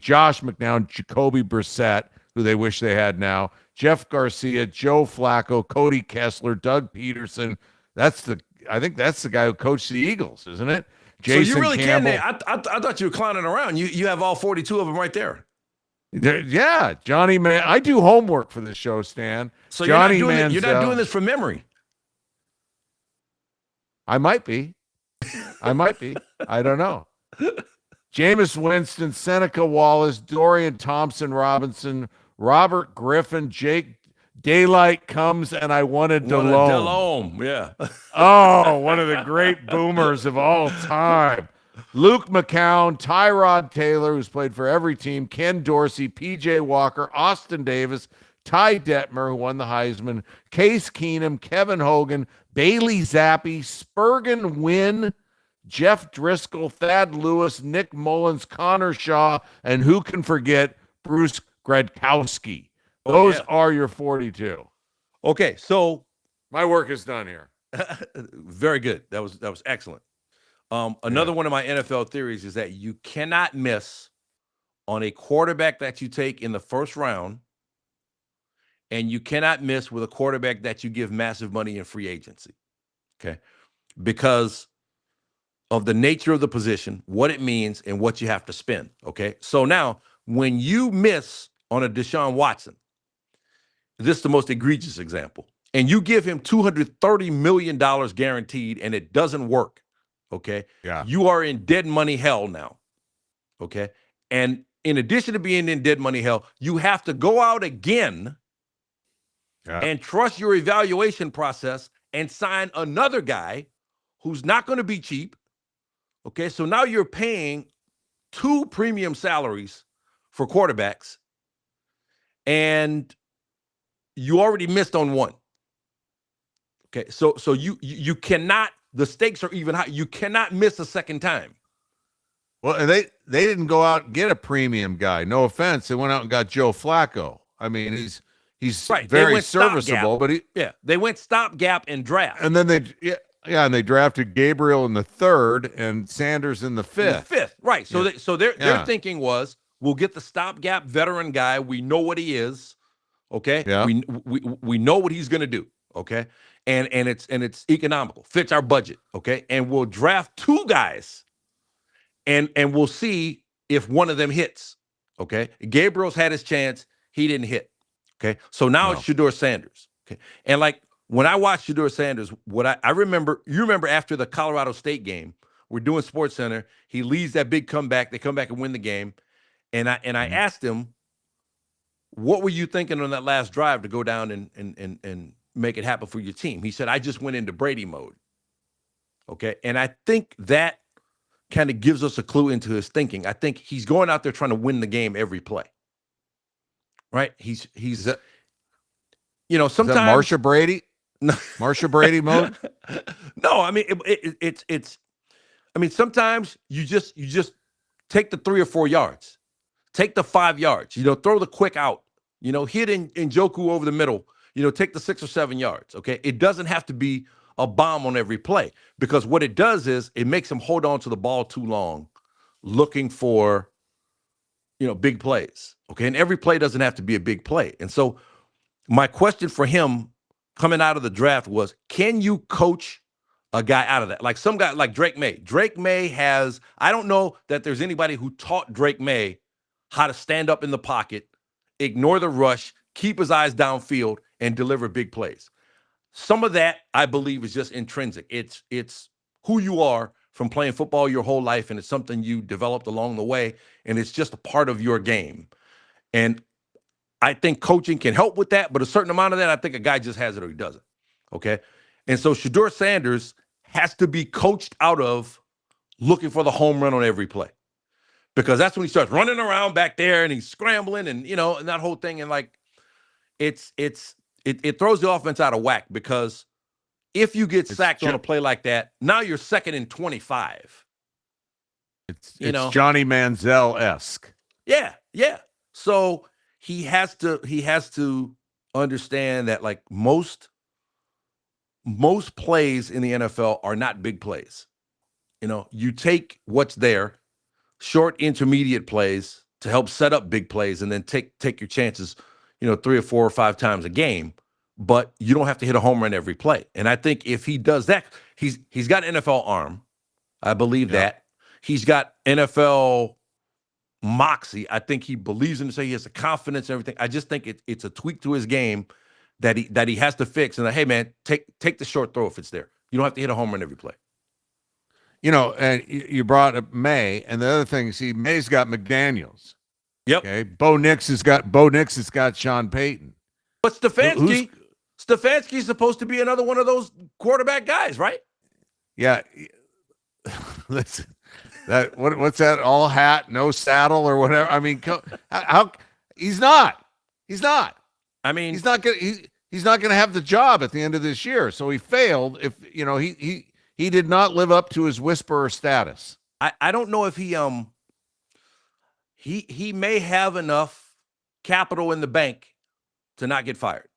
Josh McNown, Jacoby Brissett, who they wish they had now, Jeff Garcia, Joe Flacco, Cody Kessler, Doug Peterson. I think that's the guy who coached the Eagles, isn't it? Jason so you really Campbell. can. I thought you were clowning around. You have all 42 of them right there. Yeah, Johnny Man. I do homework for this show, Stan. So Johnny you're not doing this from memory. I might be. I don't know. Jameis Winston, Seneca Wallace, Dorian Thompson Robinson, Robert Griffin, Jake Daylight Comes, and I wanted Delhomme. Yeah. Oh, one of the great boomers of all time. Luke McCown, Tyrod Taylor, who's played for every team, Ken Dorsey, P.J. Walker, Austin Davis, Ty Detmer, who won the Heisman, Case Keenum, Kevin Hogan, Bailey Zappi, Spurgeon Wynn, Jeff Driscoll, Thad Lewis, Nick Mullins, Connor Shaw, and who can forget Bruce Gradkowski. Those are your 42. Okay, so my work is done here. Very good. That was excellent. Another one of my NFL theories is that you cannot miss on a quarterback that you take in the first round, and you cannot miss with a quarterback that you give massive money in free agency. Okay, because of the nature of the position, what it means, and what you have to spend. Okay, so now when you miss on a Deshaun Watson, this is the most egregious example, and you give him $230 million guaranteed and it doesn't work, okay? Yeah. You are in dead money hell now, okay? And in addition to being in dead money hell, you have to go out again and trust your evaluation process and sign another guy who's not going to be cheap, okay? So now you're paying 2 premium salaries for quarterbacks, and you already missed on one. Okay, so you cannot, the stakes are even high. You cannot miss a second time. Well, and they didn't go out and get a premium guy. No offense. They went out and got Joe Flacco. I mean, he's right. very serviceable, but they went stopgap and draft. And then they drafted Gabriel in the 3rd and Sanders in the 5th. Right. So their thinking was, we'll get the stopgap veteran guy. We know what he is. Okay. Yeah. We know what he's going to do. Okay. And it's economical, fits our budget. Okay. And we'll draft 2 guys and we'll see if one of them hits. Okay. Gabriel's had his chance. He didn't hit. Okay. So now it's Shedeur Sanders. Okay. And like when I watched Shedeur Sanders, what I remember, you remember after the Colorado State game, we're doing SportsCenter. He leads that big comeback. They come back and win the game. And I asked him, what were you thinking on that last drive to go down and make it happen for your team. He said, I just went into Brady mode. Okay. And I think that kind of gives us a clue into his thinking. I think he's going out there trying to win the game every play. Right? He's that, sometimes is that Marsha Brady? No. Marsha Brady mode? No, I mean it's I mean, sometimes you just take the 3 or 4 yards, take the 5 yards, throw the quick out, hit in Njoku over the middle, take the 6 or 7 yards. Okay. It doesn't have to be a bomb on every play, because what it does is it makes him hold on to the ball too long, looking for, big plays. Okay. And every play doesn't have to be a big play. And so my question for him coming out of the draft was, can you coach a guy out of that? Like some guy like Drake May. Drake May I don't know that there's anybody who taught Drake May how to stand up in the pocket, ignore the rush, keep his eyes downfield, and deliver big plays. Some of that, I believe, is just intrinsic. It's who you are from playing football your whole life, and it's something you developed along the way, and it's just a part of your game. And I think coaching can help with that, but a certain amount of that, I think a guy just has it or he doesn't. Okay. And so Shedeur Sanders has to be coached out of looking for the home run on every play, because that's when he starts running around back there and he's scrambling and, and that whole thing. And like, it throws the offense out of whack, because if you get sacked on a play like that, now you're 2nd and 25. It's Johnny Manziel-esque. Yeah. Yeah. So he has to understand that, like, most plays in the NFL are not big plays. You take what's there, short intermediate plays to help set up big plays, and then take your chances, 3 or 4 or 5 times a game, but you don't have to hit a home run every play. And I think if he does that, he's got NFL arm. I believe that. He's got NFL moxie. I think he believes in himself. He has the confidence and everything. I just think it's a tweak to his game that he has to fix. And hey, man, take the short throw if it's there. You don't have to hit a home run every play. And you brought up May, and the other thing is May's got McDaniels. Yep. Okay. Bo Nix has got Sean Payton. But Stefanski's supposed to be another one of those quarterback guys, right? Yeah. Listen. What's that? All hat, no saddle, or whatever. I mean, how he's not. I mean, he's not gonna have the job at the end of this year. So he failed. If he did not live up to his whisperer status. I don't know if he may have enough capital in the bank to not get fired.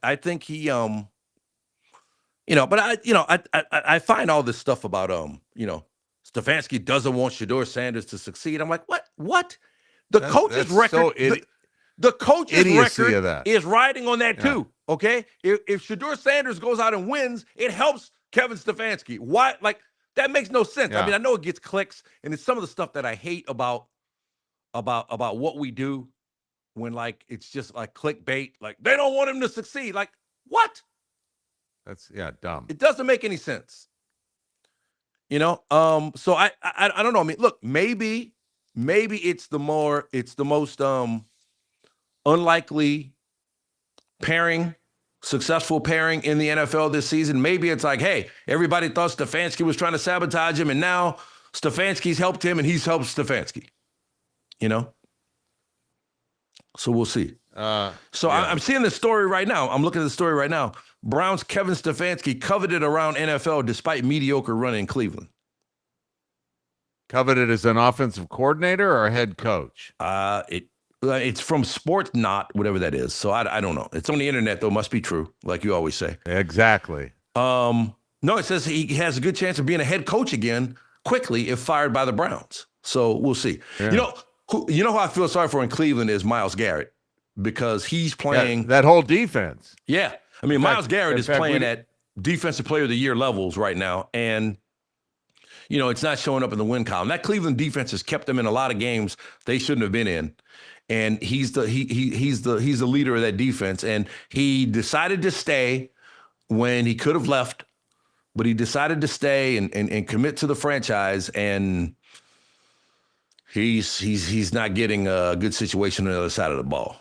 I think he but I find all this stuff about Stefanski doesn't want Shedeur Sanders to succeed. I'm like, what? The coach's record, the coach's record is riding on that too. Okay, if Shedeur Sanders goes out and wins, it helps Kevin Stefanski. Why? Like, that makes no sense. Yeah. I mean, I know it gets clicks, and it's some of the stuff that I hate about what we do, when like it's just like clickbait. Like, they don't want him to succeed. Like, what? That's dumb. It doesn't make any sense. So I don't know. I mean, look, maybe it's the most unlikely successful pairing in the NFL this season. Maybe it's like, hey, everybody thought Stefanski was trying to sabotage him, and now Stefanski's helped him and he's helped Stefanski. So we'll see. I'm seeing this story right now. I'm looking at the story right now. Browns Kevin Stefanski coveted around NFL despite mediocre run in Cleveland. Coveted as an offensive coordinator or a head coach? It's from Sportsnot, whatever that is. So I don't know. It's on the internet, though. Must be true, like you always say. Exactly. No, it says he has a good chance of being a head coach again quickly if fired by the Browns. So we'll see. Yeah. Who I feel sorry for in Cleveland is Myles Garrett, because he's playing that whole defense. Yeah. I mean, Myles Garrett is playing at defensive player of the year levels right now. And, it's not showing up in the win column. That Cleveland defense has kept them in a lot of games they shouldn't have been in. And he's the leader of that defense. And he decided to stay when he could have left, but he decided to stay and commit to the franchise. And he's not getting a good situation on the other side of the ball.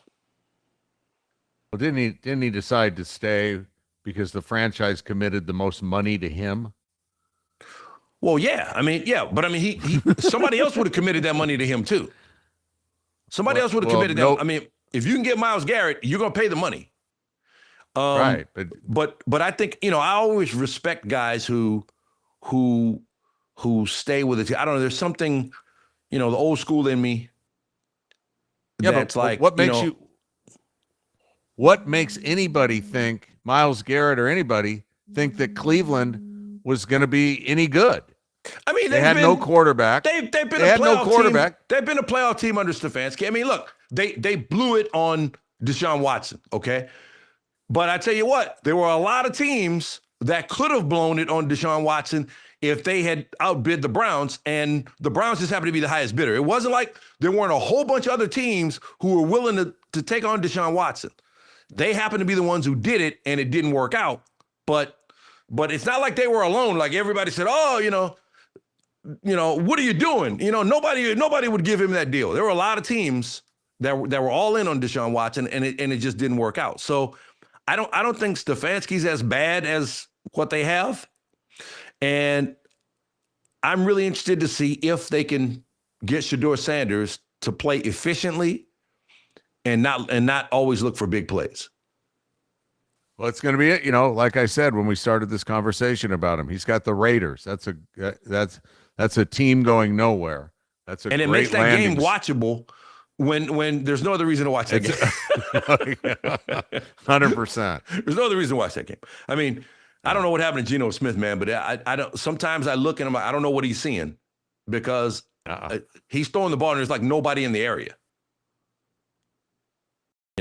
Well, didn't he decide to stay because the franchise committed the most money to him? Well, yeah. I mean, yeah, but I mean, he somebody else would have committed that money to him too. Somebody else would have committed that. I mean, if you can get Myles Garrett, you're gonna pay the money. Right, but I think I always respect guys who stay with it. I don't know. There's something, the old school in me. Yeah, that's but like what makes anybody think, Myles Garrett or anybody think that Cleveland was going to be any good? I mean, they had no quarterback. They've been a playoff team. They've been a playoff team under Stefanski. I mean, look, they blew it on Deshaun Watson, okay? But I tell you what, there were a lot of teams that could have blown it on Deshaun Watson if they had outbid the Browns, and the Browns just happened to be the highest bidder. It wasn't like there weren't a whole bunch of other teams who were willing to take on Deshaun Watson. They happened to be the ones who did it, and it didn't work out. But it's not like they were alone. Like everybody said, oh, what are you doing? Nobody would give him that deal. There were a lot of teams that were all in on Deshaun Watson, and it just didn't work out. So I don't think Stefanski's as bad as what they have. And I'm really interested to see if they can get Shedeur Sanders to play efficiently and not always look for big plays. Well, it's going to be it. Like I said when we started this conversation about him, he's got the Raiders. That's a team going nowhere. That's a and it great makes that game watchable when there's no other reason to watch that game. 100%. There's no other reason to watch that game. I mean, I don't know what happened to Geno Smith, man, but I don't. Sometimes I look at him, I don't know what he's seeing because he's throwing the ball and there's like nobody in the area.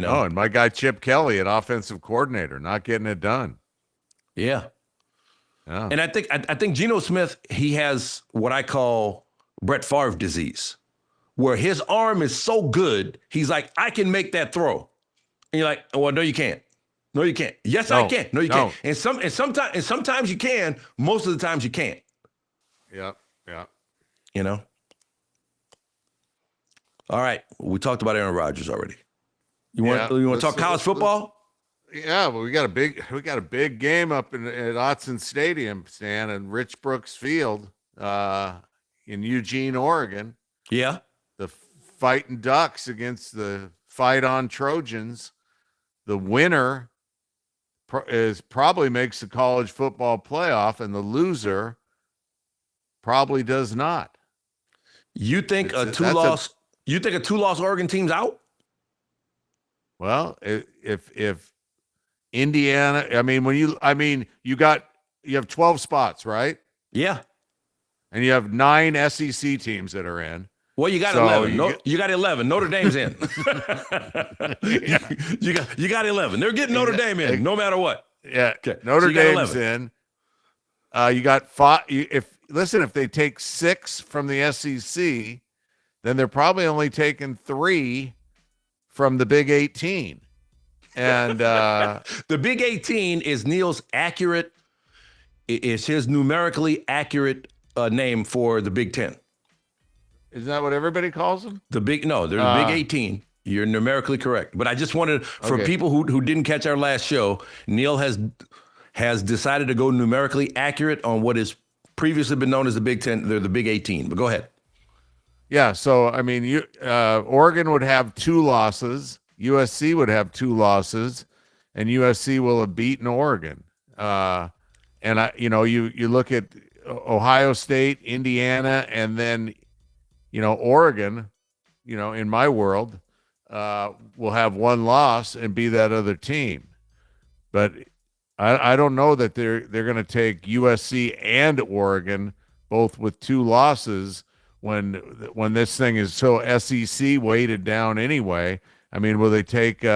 Oh, and my guy Chip Kelly, an offensive coordinator, not getting it done. Yeah. And I think Geno Smith, he has what I call Brett Favre disease, where his arm is so good, he's like, I can make that throw. And you're like, well, no, you can't. No, you can't. Yes, I can. No, you can't. And sometimes you can. Most of the times you can't. Yeah. All right. We talked about Aaron Rodgers already. You want to talk college football? Yeah, well, we got a big game up at Autzen Stadium, Stan, and Rich Brooks Field in Eugene, Oregon. Yeah. The Fighting Ducks against the Fight On Trojans. The winner probably makes the college football playoff, and the loser probably does not. You think a two-loss Oregon team's out? Well, if Indiana, you have 12 spots, right? Yeah. And you have 9 SEC teams that are in. Well, you got 11. You got 11. Notre Dame's in. you got 11. They're getting Notre Dame in, no matter what. Yeah. Okay. Notre Dame's in. You got 5. If they take 6 from the SEC, then they're probably only taking 3 from the Big 18. And the Big 18 is Neil's accurate. It's his numerically accurate name for the Big 10. Is that what everybody calls them? They're the Big 18. You're numerically correct. But I just wanted, for people who didn't catch our last show, Neil has decided to go numerically accurate on what has previously been known as the Big 10. They're the Big 18. But go ahead. Yeah, so, Oregon would have 2 losses. USC would have 2 losses, and USC will have beaten Oregon. You look at Ohio State, Indiana, and then, Oregon, in my world, will have 1 loss and be that other team. But I don't know that they're going to take USC and Oregon both with 2 losses when this thing is so SEC weighted down anyway. Will they take, you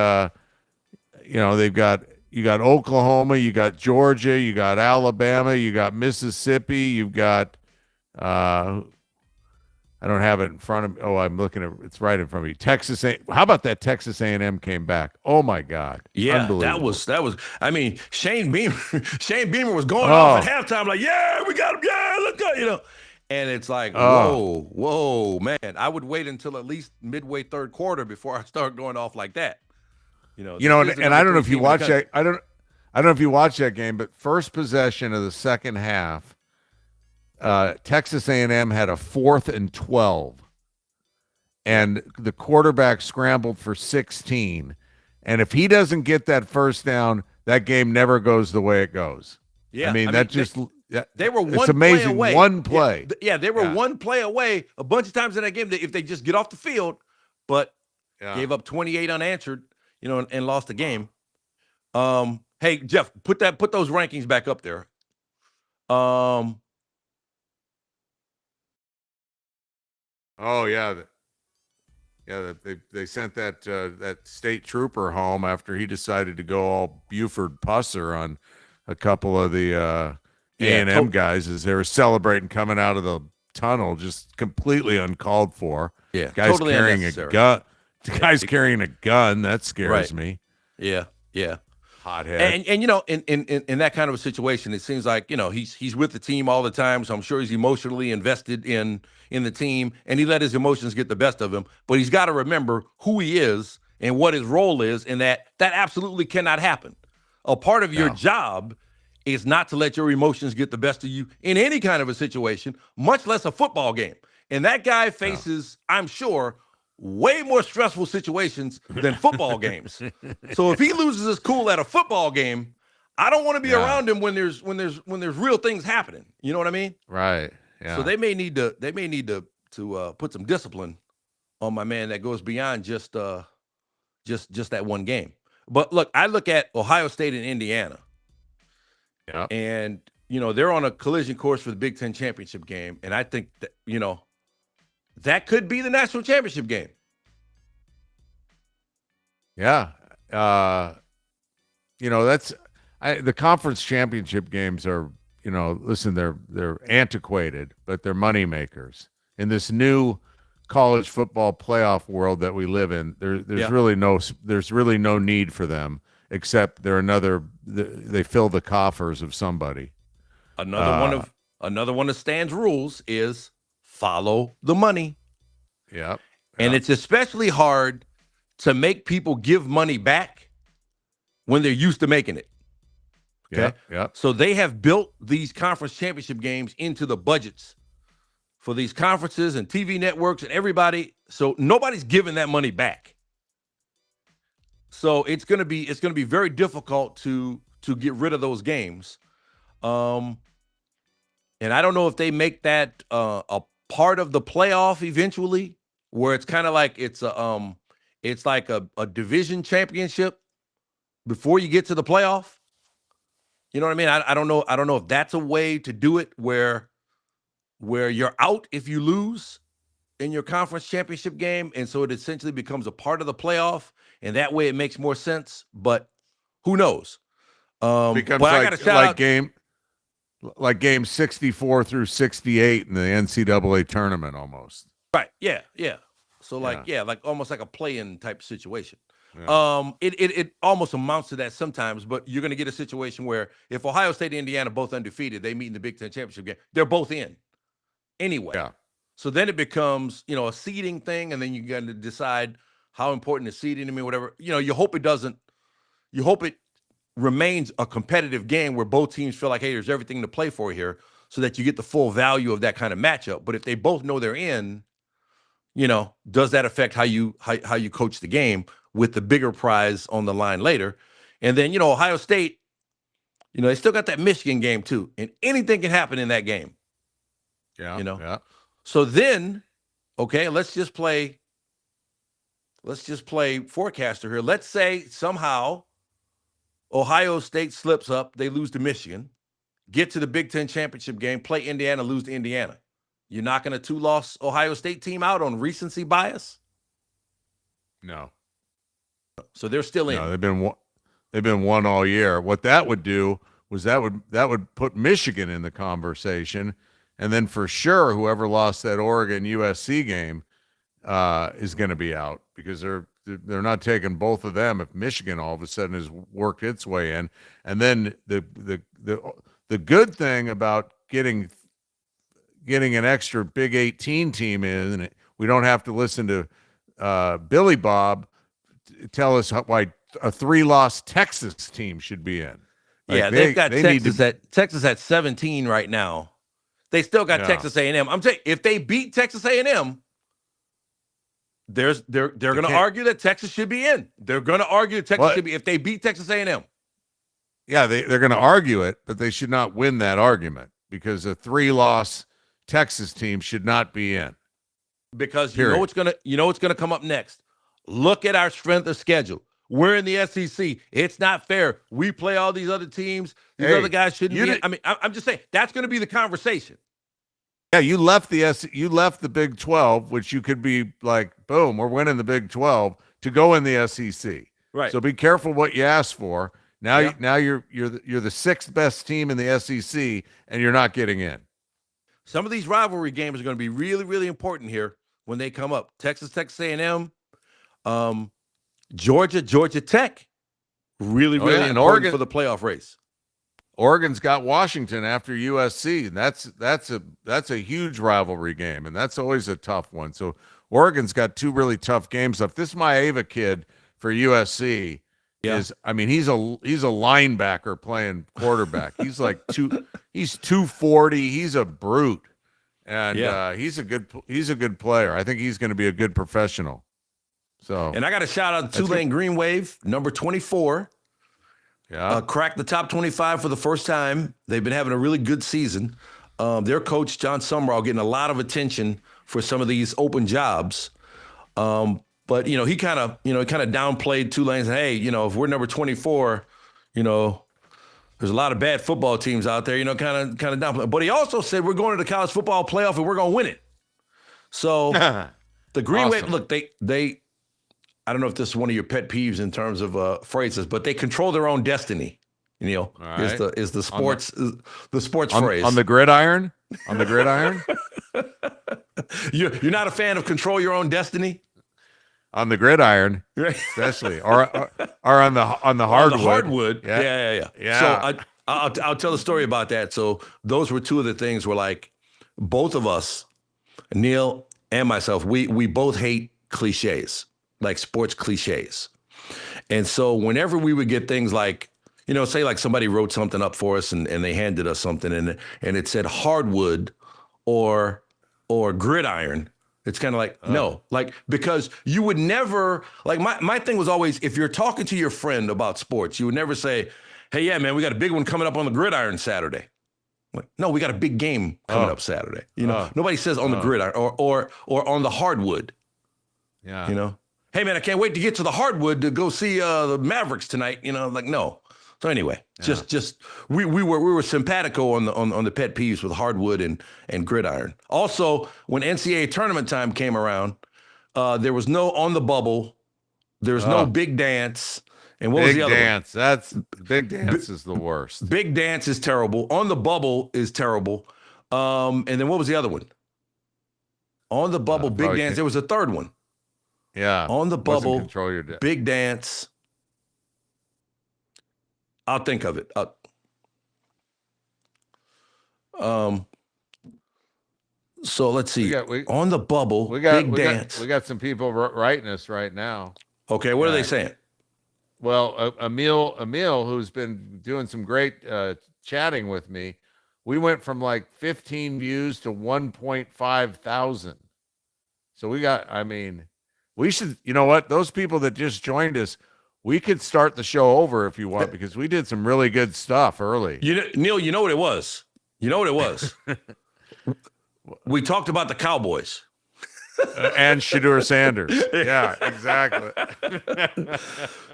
got Oklahoma, you got Georgia, you got Alabama, you got Mississippi, you've got, I don't have it in front of me. Oh, I'm looking at it's right in front of me. Texas A. How about that Texas A&M came back? Oh my God. Yeah, that was, Shane Beamer was going off at halftime like, yeah, we got him. Yeah, look good, And it's like, whoa, man. I would wait until at least midway third quarter before I start going off like that. And I don't know if you watch that. I don't know if you watch that game, but first possession of the second half, Texas A&M had a 4th and 12, and the quarterback scrambled for 16. And if he doesn't get that first down, that game never goes the way it goes. Yeah, they were one it's amazing. Play away. One play. They were one play away a bunch of times in that game. If they just get off the field, but gave up 28 unanswered, and lost the game. Hey Jeff, put those rankings back up there. Oh yeah. Yeah, they sent that state trooper home after he decided to go all Buford Pusser on a couple of the A&M guys as they were celebrating coming out of the tunnel, just completely uncalled for. Yeah, guys totally carrying unnecessary. a gun. The guy's carrying a gun. That scares me. Yeah. Hothead. And in that kind of a situation, it seems like he's with the team all the time, so I'm sure he's emotionally invested in the team, and he let his emotions get the best of him. But he's got to remember who he is and what his role is, and that absolutely cannot happen. A part of your job is not to let your emotions get the best of you in any kind of a situation, much less a football game. And that guy faces, I'm sure, way more stressful situations than football games. So if he loses his cool at a football game, I don't want to be around him when there's real things happening. You know what I mean? Right. Yeah. So they may need to put some discipline on my man that goes beyond just that one game. But look, I look at Ohio State and Indiana. Yeah. And they're on a collision course for the Big Ten championship game, and I think that that could be the national championship game. Yeah. That's the conference championship games are, listen, they're antiquated, but they're money makers. In this new college football playoff world that we live in, there's really no need for them, except they fill the coffers of somebody. Another one of Stan's rules is follow the money. Yeah. And it's especially hard to make people give money back when they're used to making it. Okay. Yeah. So they have built these conference championship games into the budgets for these conferences and TV networks and everybody. So nobody's giving that money back. So it's gonna be very difficult to get rid of those games. And I don't know if they make that a part of the playoff eventually, where it's kind of like it's like a division championship before you get to the playoff. You know what I mean? I don't know if that's a way to do it where you're out if you lose in your conference championship game, and so it essentially becomes a part of the playoff, and that way it makes more sense. But who knows? Becomes like game 64 through 68 in the NCAA tournament almost. Right. Yeah. So like almost like a play-in type situation. Yeah. It almost amounts to that sometimes, but you're going to get a situation where if Ohio State and Indiana both undefeated, they meet in the Big Ten championship game, they're both in anyway. Yeah. So then it becomes, a seeding thing, and then you got to decide how important is seeding to me, whatever. You hope it remains a competitive game where both teams feel like, hey, there's everything to play for here, so that you get the full value of that kind of matchup. But if they both know they're in, does that affect how you coach the game with the bigger prize on the line later? And then, Ohio State, they still got that Michigan game too, and anything can happen in that game. Yeah. Yeah. So then, okay, let's just play forecaster here. Let's say somehow Ohio State slips up, they lose to Michigan, get to the Big Ten championship game, play Indiana, lose to Indiana. You're knocking a 2-loss Ohio State team out on recency bias? No. So they're still in. No, they've been one all year. What that would do was that would put Michigan in the conversation, and then for sure whoever lost that Oregon USC game is going to be out, because they're not taking both of them if Michigan all of a sudden has worked its way in. And then the good thing about getting an extra Big 18 team in, we don't have to listen to Billy Bob tell us why a 3-loss Texas team should be in. Like Yeah, they've got Texas at 17 right now. They still got Texas A&M. I'm saying if they beat Texas A&M, they're going to argue that Texas should be in. They're going to argue Texas should be if they beat Texas A&M. Yeah, they're going to argue it, but they should not win that argument because a 3-loss Texas team should not be in. Because you know what's gonna come up next. Look at our strength of schedule. We're in the SEC. It's not fair. We play all these other teams. These other guys shouldn't be in. I mean, I'm just saying that's going to be the conversation. Yeah, you left the Big 12, which you could be like, boom, we're winning the Big 12 to go in the SEC. Right. So be careful what you ask for. Now, you're the 6th best team in the SEC, and you're not getting in. Some of these rivalry games are going to be really, really important here when they come up. Texas A&M, Georgia Tech, really important Oregon, for the playoff race. Oregon's got Washington after USC, and that's a huge rivalry game, and that's always a tough one. So Oregon's got 2 really tough games left. This Maeva kid for USC he's a linebacker playing quarterback. He's like he's 240. He's a brute, and he's a good player. I think he's going to be a good professional. So, and I got a shout out to Tulane Green Wave, number 24. Yeah, cracked the top 25 for the first time. They've been having a really good season. Their coach John Summerall getting a lot of attention for some of these open jobs. But he kind of downplayed Tulane. And, hey, if we're number 24, there's a lot of bad football teams out there. Kind of downplay. But he also said we're going to the college football playoff and we're going to win it. So the Green Wave, look, they. I don't know if this is one of your pet peeves in terms of phrases, but they control their own destiny. Right. Is the sports phrase on the gridiron? On the gridiron? You're not a fan of control your own destiny? On the gridiron, especially, or on the hardwood. On the hardwood, yeah. So I'll tell the story about that. So those were 2 of the things where, like, both of us, Neil and myself, we both hate cliches, like sports cliches. And so whenever we would get things like, say like somebody wrote something up for us and they handed us something and it said hardwood or gridiron. It's kind of like, no, like, because you would never, like, my thing was always, if you're talking to your friend about sports, you would never say, hey, yeah, man, we got a big one coming up on the gridiron Saturday. Like, no, we got a big game coming up Saturday. Nobody says on the gridiron or on the hardwood. Yeah. Hey, man, I can't wait to get to the hardwood to go see the Mavericks tonight. Like, no. So anyway, just we were simpatico on the pet peeves with hardwood and gridiron. Also, when NCAA tournament time came around, there was no on the bubble, there's no big dance, and what was the other dance? One? That's big dance is the worst. Big dance is terrible. On the bubble is terrible. And then what was the other one? On the bubble, big dance. There was a third one. Yeah. On the bubble, control your big dance. I'll think of it. So let's see. On the bubble, big dance. We got some people writing us right now. Okay, what are they saying? Well, Emil, who's been doing some great chatting with me, we went from like 15 views to 1.5 thousand. So we should, you know what? Those people that just joined us, we could start the show over if you want, because we did some really good stuff early. Neil, you know what it was? We talked about the Cowboys. And Shedeur Sanders. Yeah, exactly.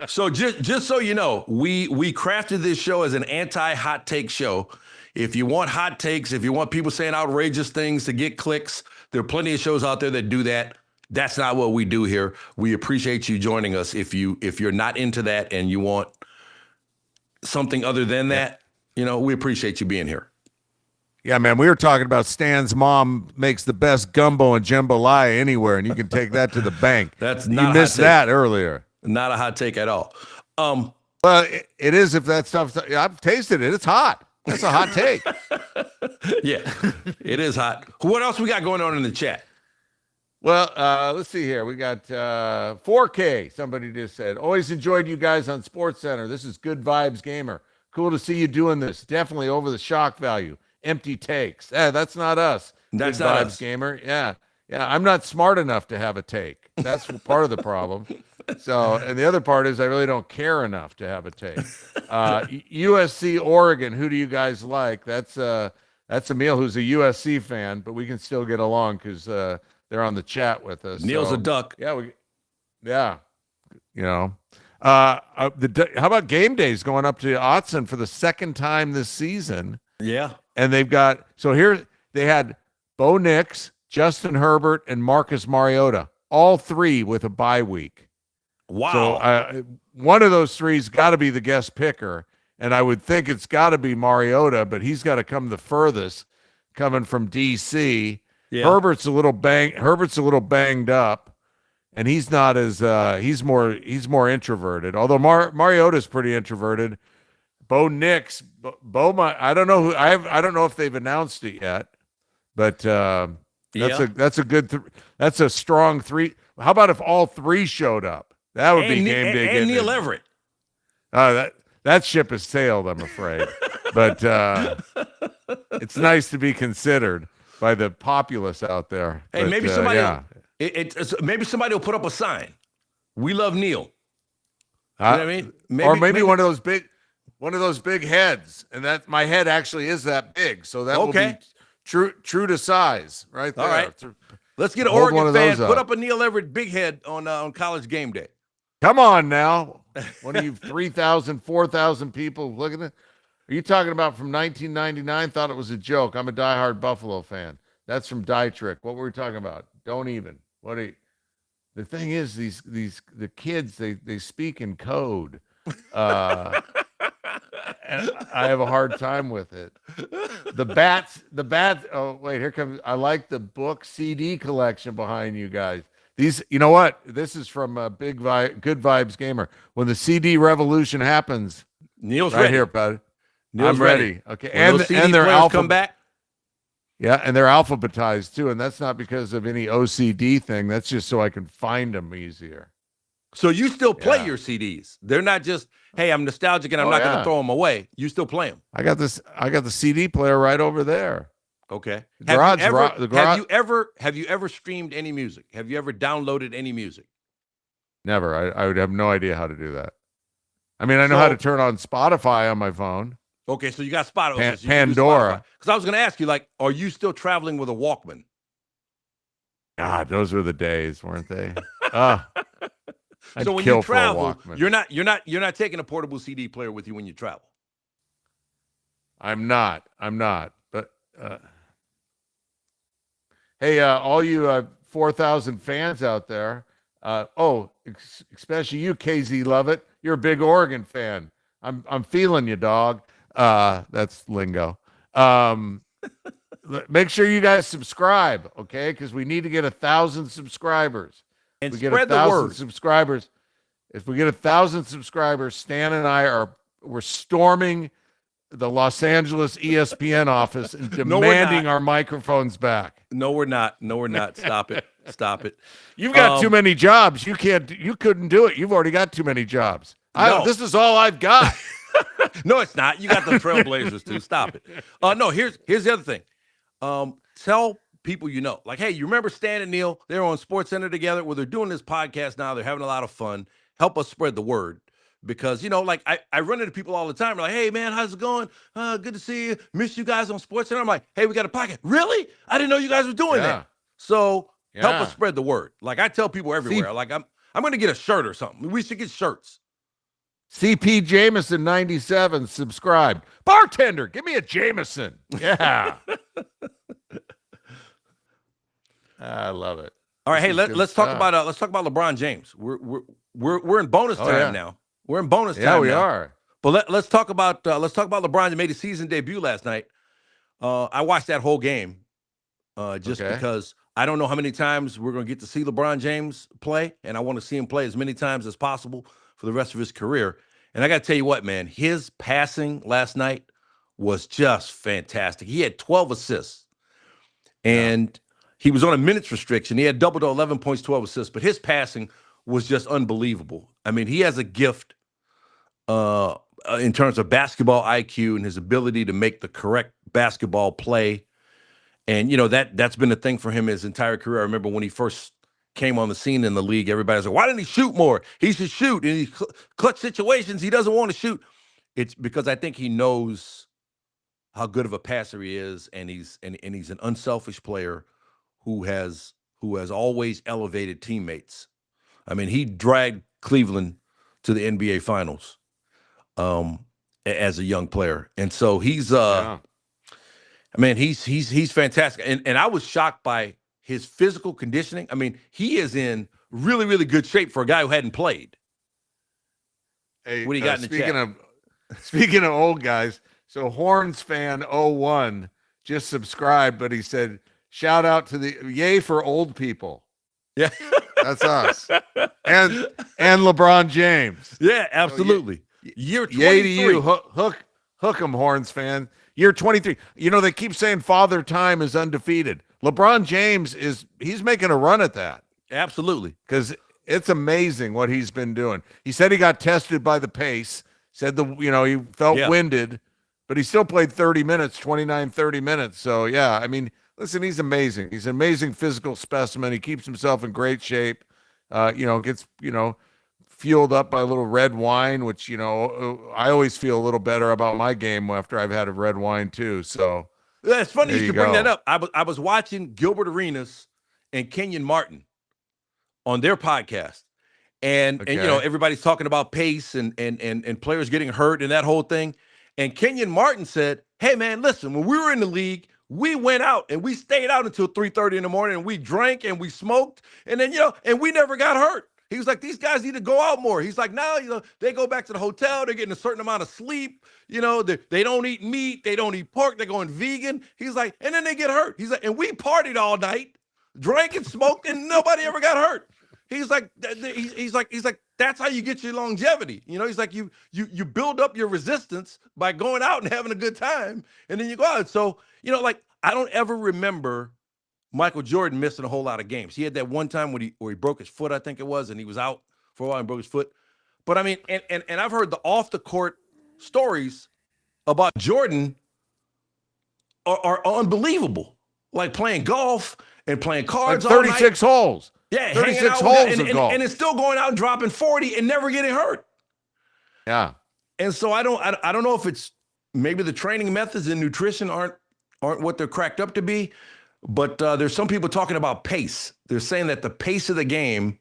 So just so you know, we crafted this show as an anti-hot take show. If you want hot takes, if you want people saying outrageous things to get clicks, there are plenty of shows out there that do that. That's not what we do here. We appreciate you joining us. If you're not into that and you want something other than that, we appreciate you being here. Yeah, man, we were talking about Stan's mom makes the best gumbo and jambalaya anywhere, and you can take that to the bank. That's not you missed that earlier. Not a hot take at all. Well, it is if that stuff. I've tasted it. It's hot. That's a hot take. Yeah, it is hot. What else we got going on in the chat? Well, let's see here. We got 4K. Somebody just said, always enjoyed you guys on Sports Center. This is Good Vibes Gamer. Cool to see you doing this. Definitely over the shock value. Empty takes. That's not us. That's Good not Vibes us. Gamer. Yeah. I'm not smart enough to have a take. That's part of the problem. So, and the other part is I really don't care enough to have a take. USC Oregon. Who do you guys like? That's Emil, who's a USC fan, but we can still get along because they're on the chat with us. Neil's a duck. Yeah. How about game days going up to Autzen for the second time this season? Yeah. And they've got, they had Bo Nix, Justin Herbert, and Marcus Mariota, all three with a bye week. Wow. So one of those three's got to be the guest picker. And I would think it's got to be Mariota, but he's got to come the furthest coming from DC. Yeah. Herbert's a little banged up, and he's not as he's more introverted. Although Mariota's pretty introverted. Bo Nix, I don't know I don't know if they've announced it yet, but that's a strong three. How about if all three showed up? That would be game day. And Neil Everett. That ship has sailed, I'm afraid. But it's nice to be considered by the populace out there. Hey, maybe somebody maybe somebody will put up a sign. We love Neil. You know what I mean? Maybe one of those big heads. And that my head actually is that big. So that will be true to size right there. All right. Let's get an Oregon fan. Put up a Neil Everett big head on College Game Day. Come on now. What are you, 3,000, 4,000 people looking at? Are you talking about from 1999? Thought it was a joke. I'm a diehard Buffalo fan. That's from Dietrich. What were we talking about? Don't even. The thing is, the kids, they speak in code. And I have a hard time with it. The bats. Oh, wait, here comes. I like the book CD collection behind you guys. These, you know what? This is from Good Vibes Gamer. When the CD revolution happens, Neil's right ready. Here, bud. Neil's I'm ready. Okay, and they're come back. Yeah, and they're alphabetized too, and that's not because of any OCD thing. That's just so I can find them easier. So you still play your CDs? They're not just, hey, I'm nostalgic and I'm not going to throw them away. You still play them? I got the CD player right over there. Okay. Have you ever streamed any music? Have you ever downloaded any music? Never. I would have no idea how to do that. I mean, I know how to turn on Spotify on my phone. Okay, so you got Spotify. Pandora. Because I was going to ask you, are you still traveling with a Walkman? God, those were the days, weren't they? So when you travel, you're not taking a portable CD player with you when you travel. I'm not. But hey, all you 4,000 fans out there, especially you, KZ Lovett, you're a big Oregon fan. I'm feeling you, dog. That's lingo. Make sure you guys subscribe, okay? Because we need to get 1,000 subscribers. And spread the word. Subscribers. If we get 1,000 subscribers, Stan and I we're storming the Los Angeles ESPN office and demanding our microphones back. No, we're not. Stop it. Stop it. You've got too many jobs. You couldn't do it. You've already got too many jobs. This is all I've got. No, it's not. You got the Trailblazers too. Stop it. No, here's the other thing. Tell people hey, you remember Stan and Neil? They're on Sports Center together. Well, they're doing this podcast now. They're having a lot of fun. Help us spread the word. Because, I run into people all the time. They're like, hey, man, how's it going? Good to see you. Miss you guys on Sports Center. I'm like, hey, we got a podcast. Really? I didn't know you guys were doing that. So help us spread the word. I tell people everywhere, I'm going to get a shirt or something. We should get shirts. CP Jameson 97 subscribed. Bartender, give me a Jameson. Yeah. I love it. All right, hey, let's talk about LeBron James. We're in bonus time now. We're in bonus time. Yeah, we are. But let's talk about LeBron. He made his season debut last night. I watched that whole game because I don't know how many times we're going to get to see LeBron James play, and I want to see him play as many times as possible for the rest of his career. And I got to tell you what, man, his passing last night was just fantastic. He had 12 assists, and he was on a minutes restriction. He had double to 11 points, 12 assists, but his passing was just unbelievable. I mean, he has a gift in terms of basketball IQ and his ability to make the correct basketball play. And, that's been a thing for him his entire career. I remember when he first came on the scene in the league, everybody's like, why didn't he shoot more? He should shoot. In these clutch situations, he doesn't want to shoot. It's because I think he knows how good of a passer he is, and he's an unselfish player who has always elevated teammates. I mean, he dragged Cleveland to the NBA Finals as a young player, and so he's he's fantastic. And I was shocked by his physical conditioning. I mean, he is in really, really good shape for a guy who hadn't played. Hey, what do you got in the chat? Speaking of old guys, so Horns fan 01 just subscribed, but he said, shout out to the yay for old people. Yeah. That's us. And LeBron James. Yeah, absolutely. So, year 23. Yay to you. Hook 'em, Horns fan. Year 23. They keep saying Father Time is undefeated. LeBron James he's making a run at that. Absolutely. Because it's amazing what he's been doing. He said he got tested by the pace, said he felt winded, but he still played 30 minutes, 30 minutes. So, yeah, I mean, listen, he's amazing. He's an amazing physical specimen. He keeps himself in great shape, gets, fueled up by a little red wine, which, I always feel a little better about my game after I've had a red wine too. So yeah, it's funny you should bring that up. I was watching Gilbert Arenas and Kenyon Martin on their podcast. And everybody's talking about pace and players getting hurt and that whole thing. And Kenyon Martin said, hey, man, listen, when we were in the league, we went out and we stayed out until 3:30 in the morning and we drank and we smoked. And then, and we never got hurt. He was like, these guys need to go out more. He's like, now, they go back to the hotel. They're getting a certain amount of sleep. They don't eat meat. They don't eat pork. They're going vegan. He's like, and then they get hurt. He's like, and we partied all night, drank and smoked, and nobody ever got hurt. He's like, that's how you get your longevity. He's like, you build up your resistance by going out and having a good time, and then you go out. So, I don't ever remember Michael Jordan missing a whole lot of games. He had that one time where he broke his foot, I think it was, and he was out for a while and broke his foot. But I mean, and I've heard the off the court stories about Jordan are unbelievable. Like playing golf and playing cards, like 36 holes. Yeah, 36 holes of golf. And it's still going out and dropping 40 and never getting hurt. Yeah. And so I don't know if it's maybe the training methods and nutrition aren't what they're cracked up to be, but there's some people talking about pace. They're saying that the pace of the game,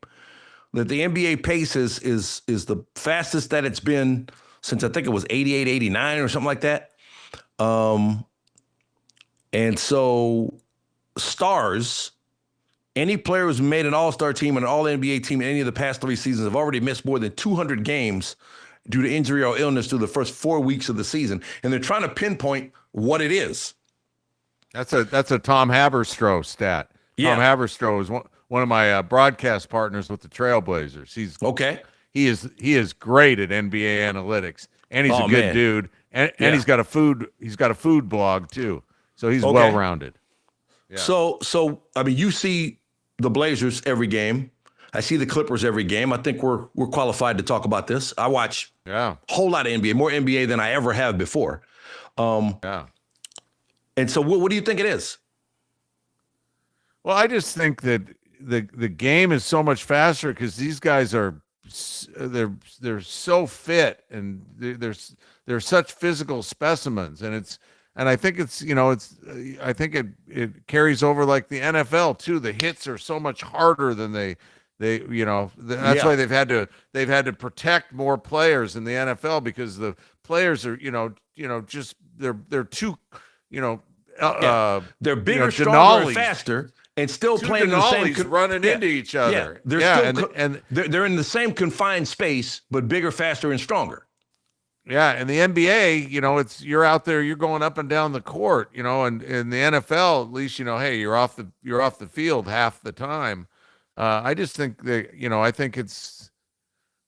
that the NBA pace is the fastest that it's been since I think it was 88, 89 or something like that. And so stars, any player who's made an all-star team and an all-NBA team in any of the past 3 seasons have already missed more than 200 games due to injury or illness through the first 4 weeks of the season. And they're trying to pinpoint what it is. That's a Tom Haberstroh stat. Yeah. Tom Haberstroh is one of my broadcast partners with the Trailblazers. He is great at NBA analytics, and he's a good dude. And he's got a food blog too. So he's well-rounded. Yeah. So I mean, you see the Blazers every game. I see the Clippers every game. I think we're qualified to talk about this. I watch a whole lot of NBA, more NBA than I ever have before. And so what do you think it is? Well, I just think that the game is so much faster because these guys they're so fit and they're such physical specimens, and I think I think it carries over like the NFL too. The hits are so much harder than that's why they've had to protect more players in the NFL because the players are just they're too they're bigger, stronger, and faster, and still playing in the same running into each other. They're in the same confined space, but bigger, faster, and stronger. Yeah, and the NBA, you're out there, you're going up and down the court, and in the NFL, at least, hey, you're off the field half the time. I just think that, I think it's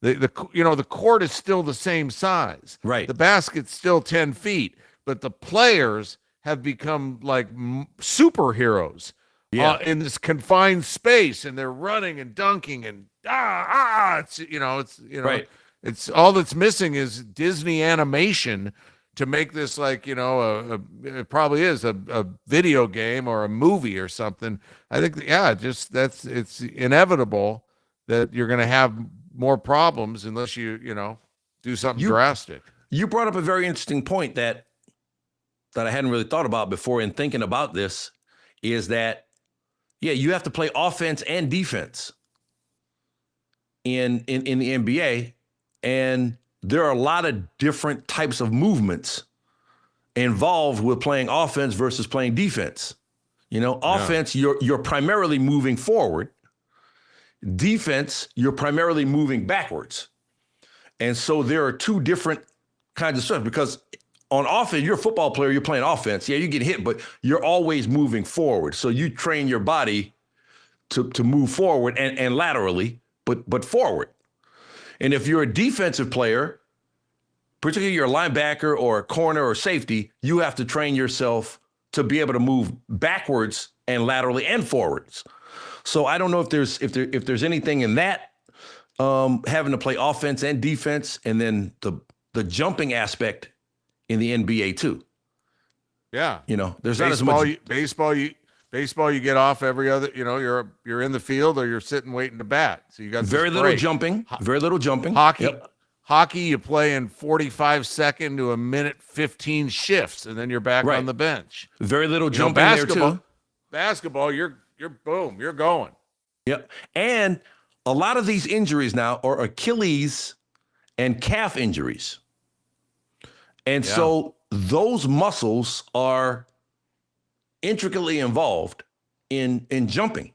the court is still the same size. Right. The basket's still 10 feet, but the players have become like superheroes Yeah. in this confined space, and they're running and dunking and Right. it's all that's missing is Disney animation to make this like it probably is a video game or a movie or something. I think it's inevitable that you're going to have more problems unless you do something drastic. You brought up a very interesting point that I hadn't really thought about before in thinking about this, is that you have to play offense and defense in the NBA, and there are a lot of different types of movements involved with playing offense versus playing defense. Offense, you're primarily moving forward. Defense, you're primarily moving backwards. And so there are two different kinds of stuff, because on offense, you're a football player, you're playing offense. Yeah, you get hit, but you're always moving forward. So you train your body to move forward and laterally, but forward. And if you're a defensive player, particularly you're a linebacker or a corner or safety, you have to train yourself to be able to move backwards and laterally and forwards. So I don't know if there's anything in that, having to play offense and defense, and then the jumping aspect in the NBA too. Yeah. There's not as much baseball you get off every other, you're in the field or you're sitting waiting to bat. So you got very little jumping. Hockey you play in 45-second to a minute 15 shifts, and then you're back on the bench. Very little jumping there too. Basketball, you're boom, you're going. Yep. And a lot of these injuries now are Achilles and calf injuries. And so those muscles are intricately involved in jumping.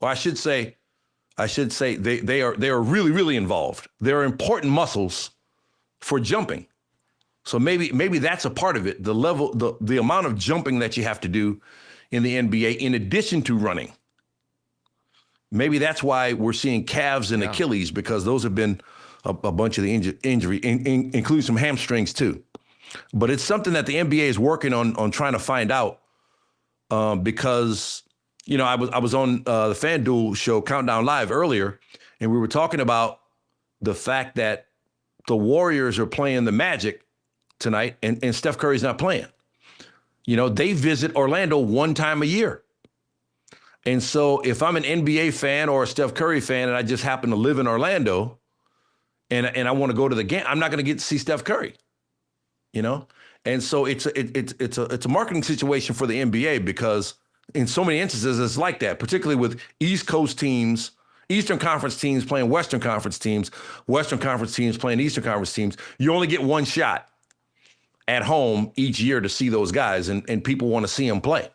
Or I should say they are really, really involved. They're important muscles for jumping. So maybe that's a part of it. The level, the amount of jumping that you have to do in the NBA, in addition to running. Maybe that's why we're seeing calves and Achilles, because those have been a bunch of the injury, including some hamstrings too. But it's something that the NBA is working on trying to find out, because I was on the FanDuel show Countdown Live earlier, and we were talking about the fact that the Warriors are playing the Magic tonight, and Steph Curry's not playing. They visit Orlando one time a year. And so if I'm an NBA fan or a Steph Curry fan and I just happen to live in Orlando and I want to go to the game, I'm not going to get to see Steph Curry. And so it's a marketing situation for the NBA, because in so many instances it's like that, particularly with East Coast teams, Eastern Conference teams playing Western Conference teams, Western Conference teams playing Eastern Conference teams. You only get one shot at home each year to see those guys, and people want to see them play.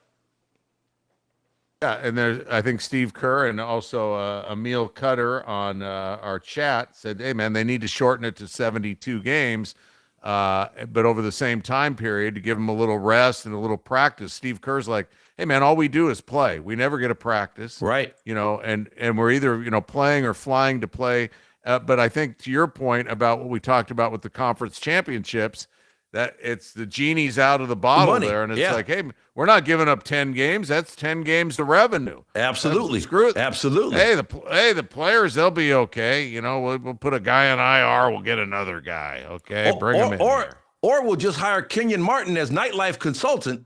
Yeah, and I think Steve Kerr and also Emil Cutter on our chat said, hey, man, they need to shorten it to 72 games, but over the same time period to give them a little rest and a little practice. Steve Kerr's like, hey, man, all we do is play. We never get a practice. Right. And we're either, playing or flying to play. But I think to your point about what we talked about with the conference championships, that it's the genie's out of the bottle there. And it's like, hey, we're not giving up 10 games. That's 10 games to revenue. Absolutely. Screw it. Absolutely. Hey, the players, they'll be okay. We'll put a guy on IR. We'll get another guy. Okay. Bring him in. Or we'll just hire Kenyon Martin as nightlife consultant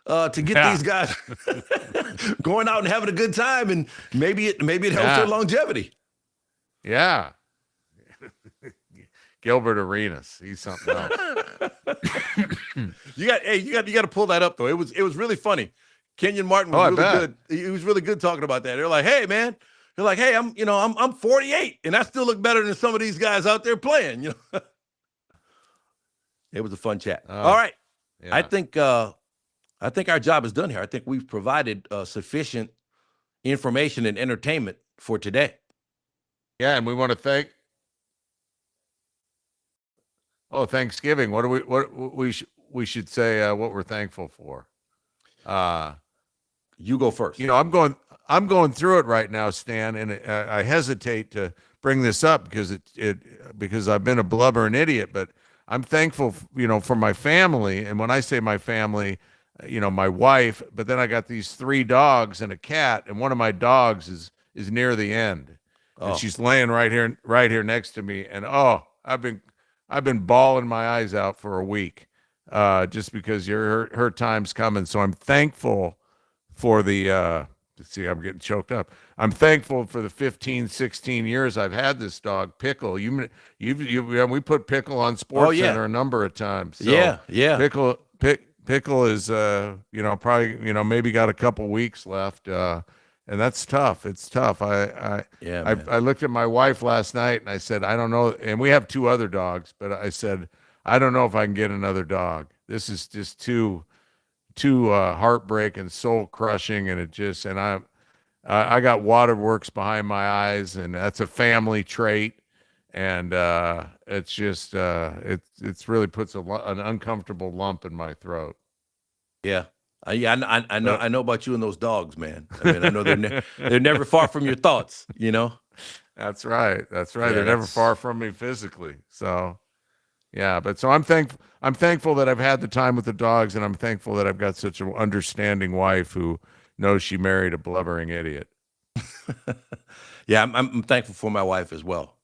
to get these guys going out and having a good time. And maybe it helps their longevity. Yeah. Gilbert Arenas, he's something else. You got to pull that up though. It was really funny. Kenyon Martin was really good. He was really good talking about that. They're like, hey man, I'm 48 and I still look better than some of these guys out there playing. It was a fun chat. All right, yeah. I think our job is done here. I think we've provided sufficient information and entertainment for today. Yeah, and we want to thank. Oh, Thanksgiving. What we should say what we're thankful for. You go first. I'm going through it right now, Stan, and I hesitate to bring this up because I've been a blubbering idiot, but I'm thankful, for my family. And when I say my family, my wife, but then I got these 3 dogs and a cat, and one of my dogs is near the end, and she's laying right here next to me, and I've been bawling my eyes out for a week, just because her time's coming. So I'm thankful for the see, I'm getting choked up. I'm thankful for the 15, 16 years I've had this dog, Pickle. We put Pickle on Sports Center a number of times. So yeah. Pickle is probably maybe got a couple weeks left, and that's tough. It's tough. I looked at my wife last night and I said, I don't know, and we have 2 other dogs, but I said, I don't know if I can get another dog. This is just too heartbreaking, soul crushing, and I got waterworks behind my eyes, and that's a family trait, and it's just it's really puts an uncomfortable lump in my throat. Yeah. I know about you and those dogs, man. I mean, I know they're never far from your thoughts, That's right. Yeah, They're never far from me physically. So yeah, but so I'm thankful that I've had the time with the dogs, and I'm thankful that I've got such an understanding wife who knows she married a blubbering idiot. Yeah, I'm thankful for my wife as well.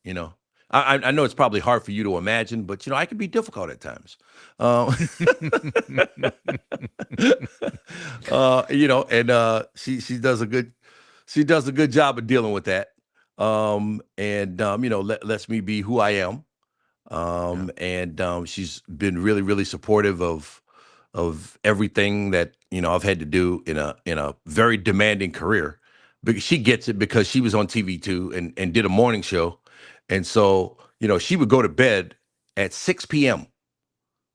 I know it's probably hard for you to imagine, but I can be difficult at times. And she does a good job of dealing with that. Lets me be who I am. And she's been really, really supportive of everything that I've had to do in a very demanding career. Because she gets it, because she was on TV too and did a morning show, and so she would go to bed at 6 p.m.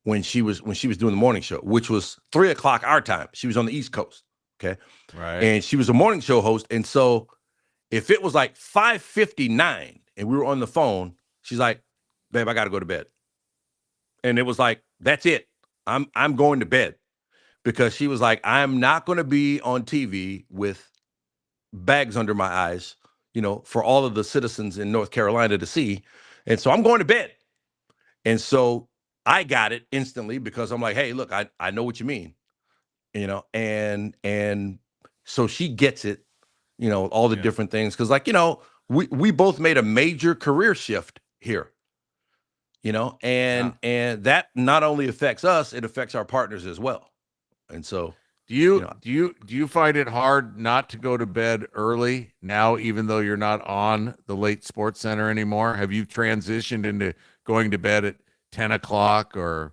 when she was doing the morning show, which was 3 o'clock our time. She was on the East Coast, okay, Right. and she was a morning show host, and so if it was like 5:59 and we were on the phone, she's like, "Babe, I got to go to bed," and it was like, "That's it. I'm going to bed," because she was like, "I'm not going to be on TV with bags under my eyes, for all of the citizens in North Carolina to see. And so I'm going to bed." And so I got it instantly, because I'm like, "Hey, look, I know what you mean," and so she gets it, all the different things. Cause we both made a major career shift here, and that not only affects us, it affects our partners as well. And so, Do you find it hard not to go to bed early now, even though you're not on the late Sports Center anymore? Have you transitioned into going to bed at 10 o'clock, or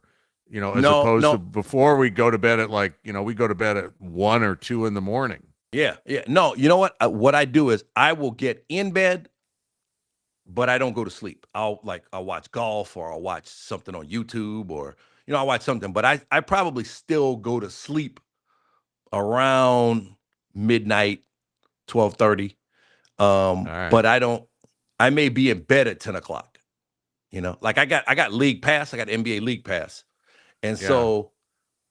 as opposed to before we go to bed at we go to bed at 1 or 2 in the morning? Yeah. No, you know what? What I do is I will get in bed, but I don't go to sleep. I'll watch golf, or I'll watch something on YouTube, or I'll watch something. But I probably still go to sleep around midnight, 12:30. Right. But I may be in bed at 10 o'clock. Like I got League Pass, I got NBA League Pass. And so,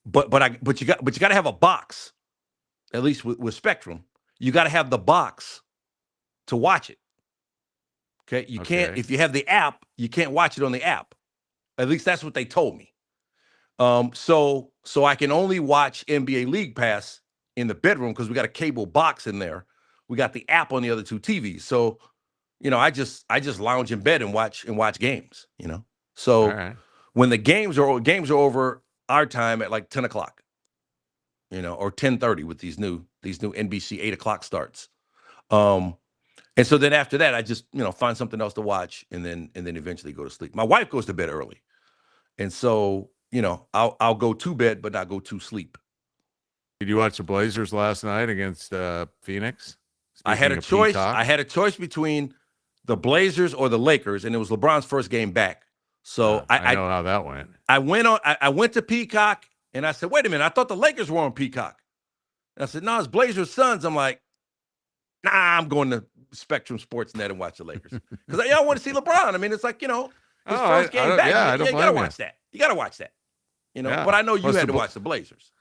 but you got to have a box, at least with Spectrum. You got to have the box to watch it. Okay. You can't, if you have the app, you can't watch it on the app. At least that's what they told me. So I can only watch NBA League Pass in the bedroom, because we got a cable box in there. We got the app on the other 2 TVs. So, I just lounge in bed and watch games, So when the games are over our time at like 10 o'clock, or 10:30 with these new NBC 8 o'clock starts. And so then after that, I just, find something else to watch, and then eventually go to sleep. My wife goes to bed early. And so, I'll go to bed, but not go to sleep. Did you watch the Blazers last night against Phoenix? I had a choice. I had a choice between the Blazers or the Lakers, and it was LeBron's first game back. So I know how that went. I went to Peacock, and I said, "Wait a minute, I thought the Lakers were on Peacock." And I said, "No, it's Blazers Suns." I'm like, "Nah, I'm going to Spectrum Sportsnet and watch the Lakers, because I want to see LeBron." I mean, it's like, his first game back. Yeah, you gotta watch that. You gotta watch that. But I know you had to watch the Blazers.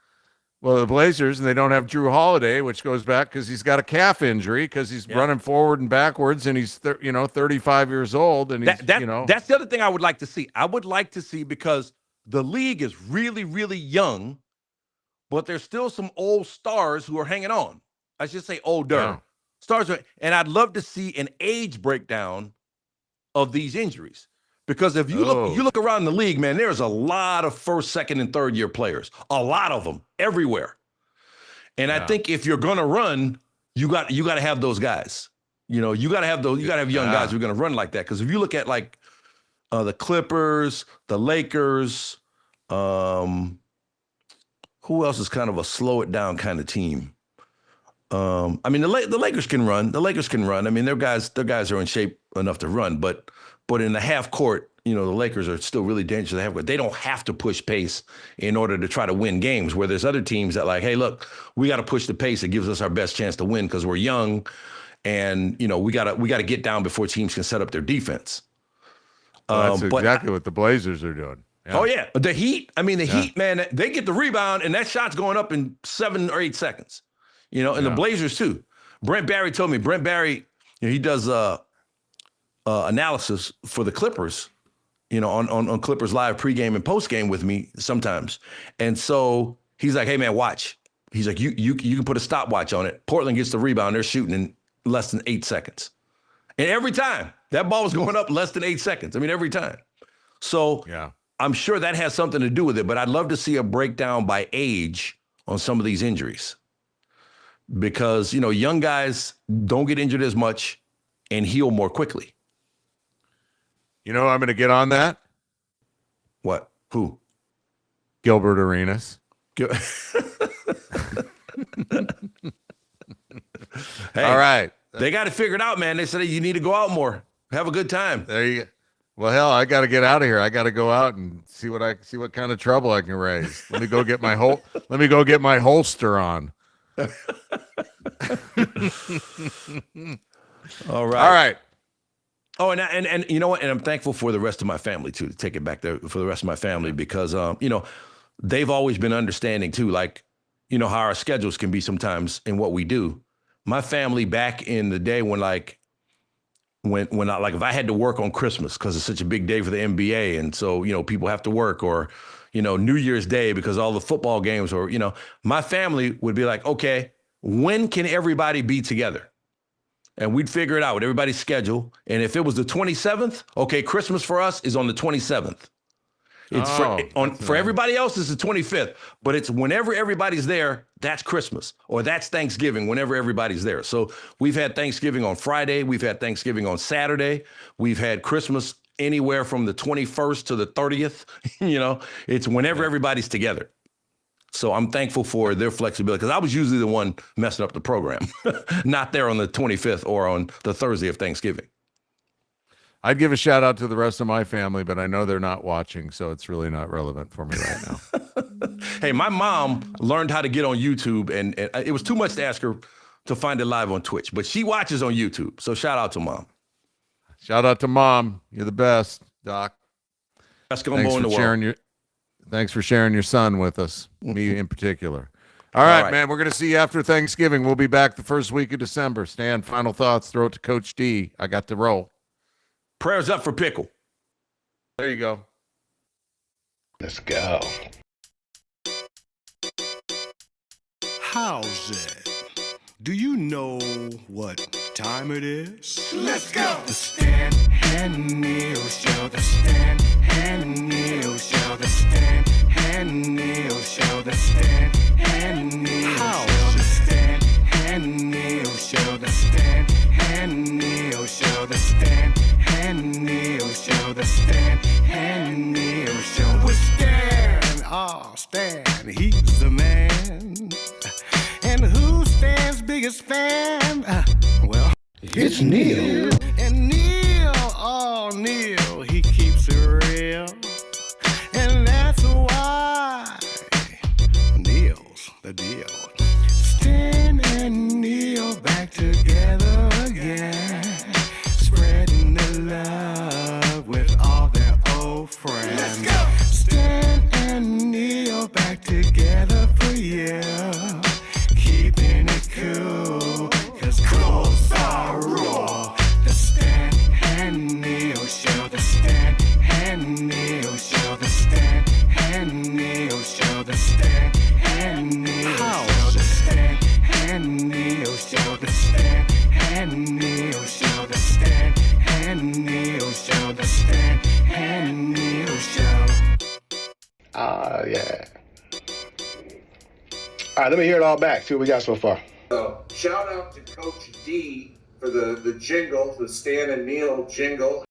Well, the Blazers, and they don't have Drew Holiday, which goes back because he's got a calf injury, because he's running forward and backwards, and he's 35 years old, and that's the other thing I would like to see. I would like to see, because the league is really, really young but there's still some old stars who are hanging on. I should say older stars. And I'd love to see an age breakdown of these injuries. Because if you look around the league, man, there's a lot of first, second, and third year players. A lot of them everywhere. And I think if you're gonna run, you got to have those guys. You know, you got to have young guys who are gonna run like that. Because if you look at like the Clippers, the Lakers, who else is kind of a slow it down kind of team? I mean, the Lakers can run. The Lakers can run. I mean, their guys are in shape enough to run, but in the half court, you know, the Lakers are still really dangerous. They don't have to push pace in order to try to win games, where there's other teams that like, hey, look, we got to push the pace. It gives us our best chance to win because we're young, and you know we got to get down before teams can set up their defense. That's exactly what the Blazers are doing. Yeah. Oh yeah, the Heat. I mean, the Heat, man, they get the rebound and that shot's going up in 7 or 8 seconds. You know, and the Blazers too. Brent Barry told me. Brent Barry, you know, he does analysis for the Clippers, you know, on Clippers Live pregame and postgame with me sometimes. And so he's like, hey man, watch. He's like, you can put a stopwatch on it. Portland gets the rebound. They're shooting in less than 8 seconds. And every time that ball was going up less than 8 seconds. I mean, every time. So I'm sure that has something to do with it, but I'd love to see a breakdown by age on some of these injuries. Because, you know, young guys don't get injured as much and heal more quickly. You know, I'm going to get on that. What? Who? Gilbert Arenas. Hey, all right. They got it figured out, man. They said you need to go out more. Have a good time. There you go. Well, hell, I got to get out of here. I got to go out and see what kind of trouble I can raise. Let me go get my holster on. All right. Oh, and you know what? And I'm thankful for the rest of my family too, to take it back there for the rest of my family, because you know, they've always been understanding too, like, you know, how our schedules can be sometimes in what we do. My family back in the day when if I had to work on Christmas because it's such a big day for the NBA, and so, you know, people have to work, or, you know, New Year's Day because all the football games, or, you know, my family would be like, okay, when can everybody be together? And we'd figure it out with everybody's schedule. And if it was the 27th, okay, Christmas for us is on the 27th. It's for everybody else, it's the 25th. But it's whenever everybody's there, that's Christmas. Or that's Thanksgiving, whenever everybody's there. So we've had Thanksgiving on Friday. We've had Thanksgiving on Saturday. We've had Christmas anywhere from the 21st to the 30th. You know, it's whenever everybody's together. So I'm thankful for their flexibility, because I was usually the one messing up the program, not there on the 25th or on the Thursday of Thanksgiving. I'd give a shout out to the rest of my family, but I know they're not watching, so it's really not relevant for me right now. Hey, my mom learned how to get on YouTube, and it was too much to ask her to find it live on Twitch, but she watches on YouTube. So shout out to Mom. Shout out to Mom. You're the best, Doc. Best gumbo in the world. Thanks for sharing your son with us, me in particular. All right, man, we're going to see you after Thanksgiving. We'll be back the first week of December. Stan, final thoughts. Throw it to Coach D. I got to roll. Prayers up for Pickle. There you go. Let's go. How's it? Do you know what time it is? Let's go. The Stan and Neil Show. The Stan and Neil Show. The Stan and Neil Show. The Stan and Neil Show. The Stan and Neil Show. The Stan and Neil Show. The Stan and Neil Show. The Stan and Neil Show. With Stan, oh Stan, he's the man. And who's Stan's biggest fan? Well, It's Neil. and Neil, oh Neil, he keeps it real. And that's why Neil's the deal. Stan and Neil back together again, spreading the love with all their old friends. Let's go. Stan and Neil back together for you, keeping it cool, 'cause cool's our rule. The Stan and Neil Show. The and Neil show. The Stan and Neil show. The Stan and Neil show. The Stan and Neil show. The Stan and Neil show. Yeah. All right, let me hear it all back. See what we got so far. So, shout out to Coach D for the jingle, the Stan and Neil jingle.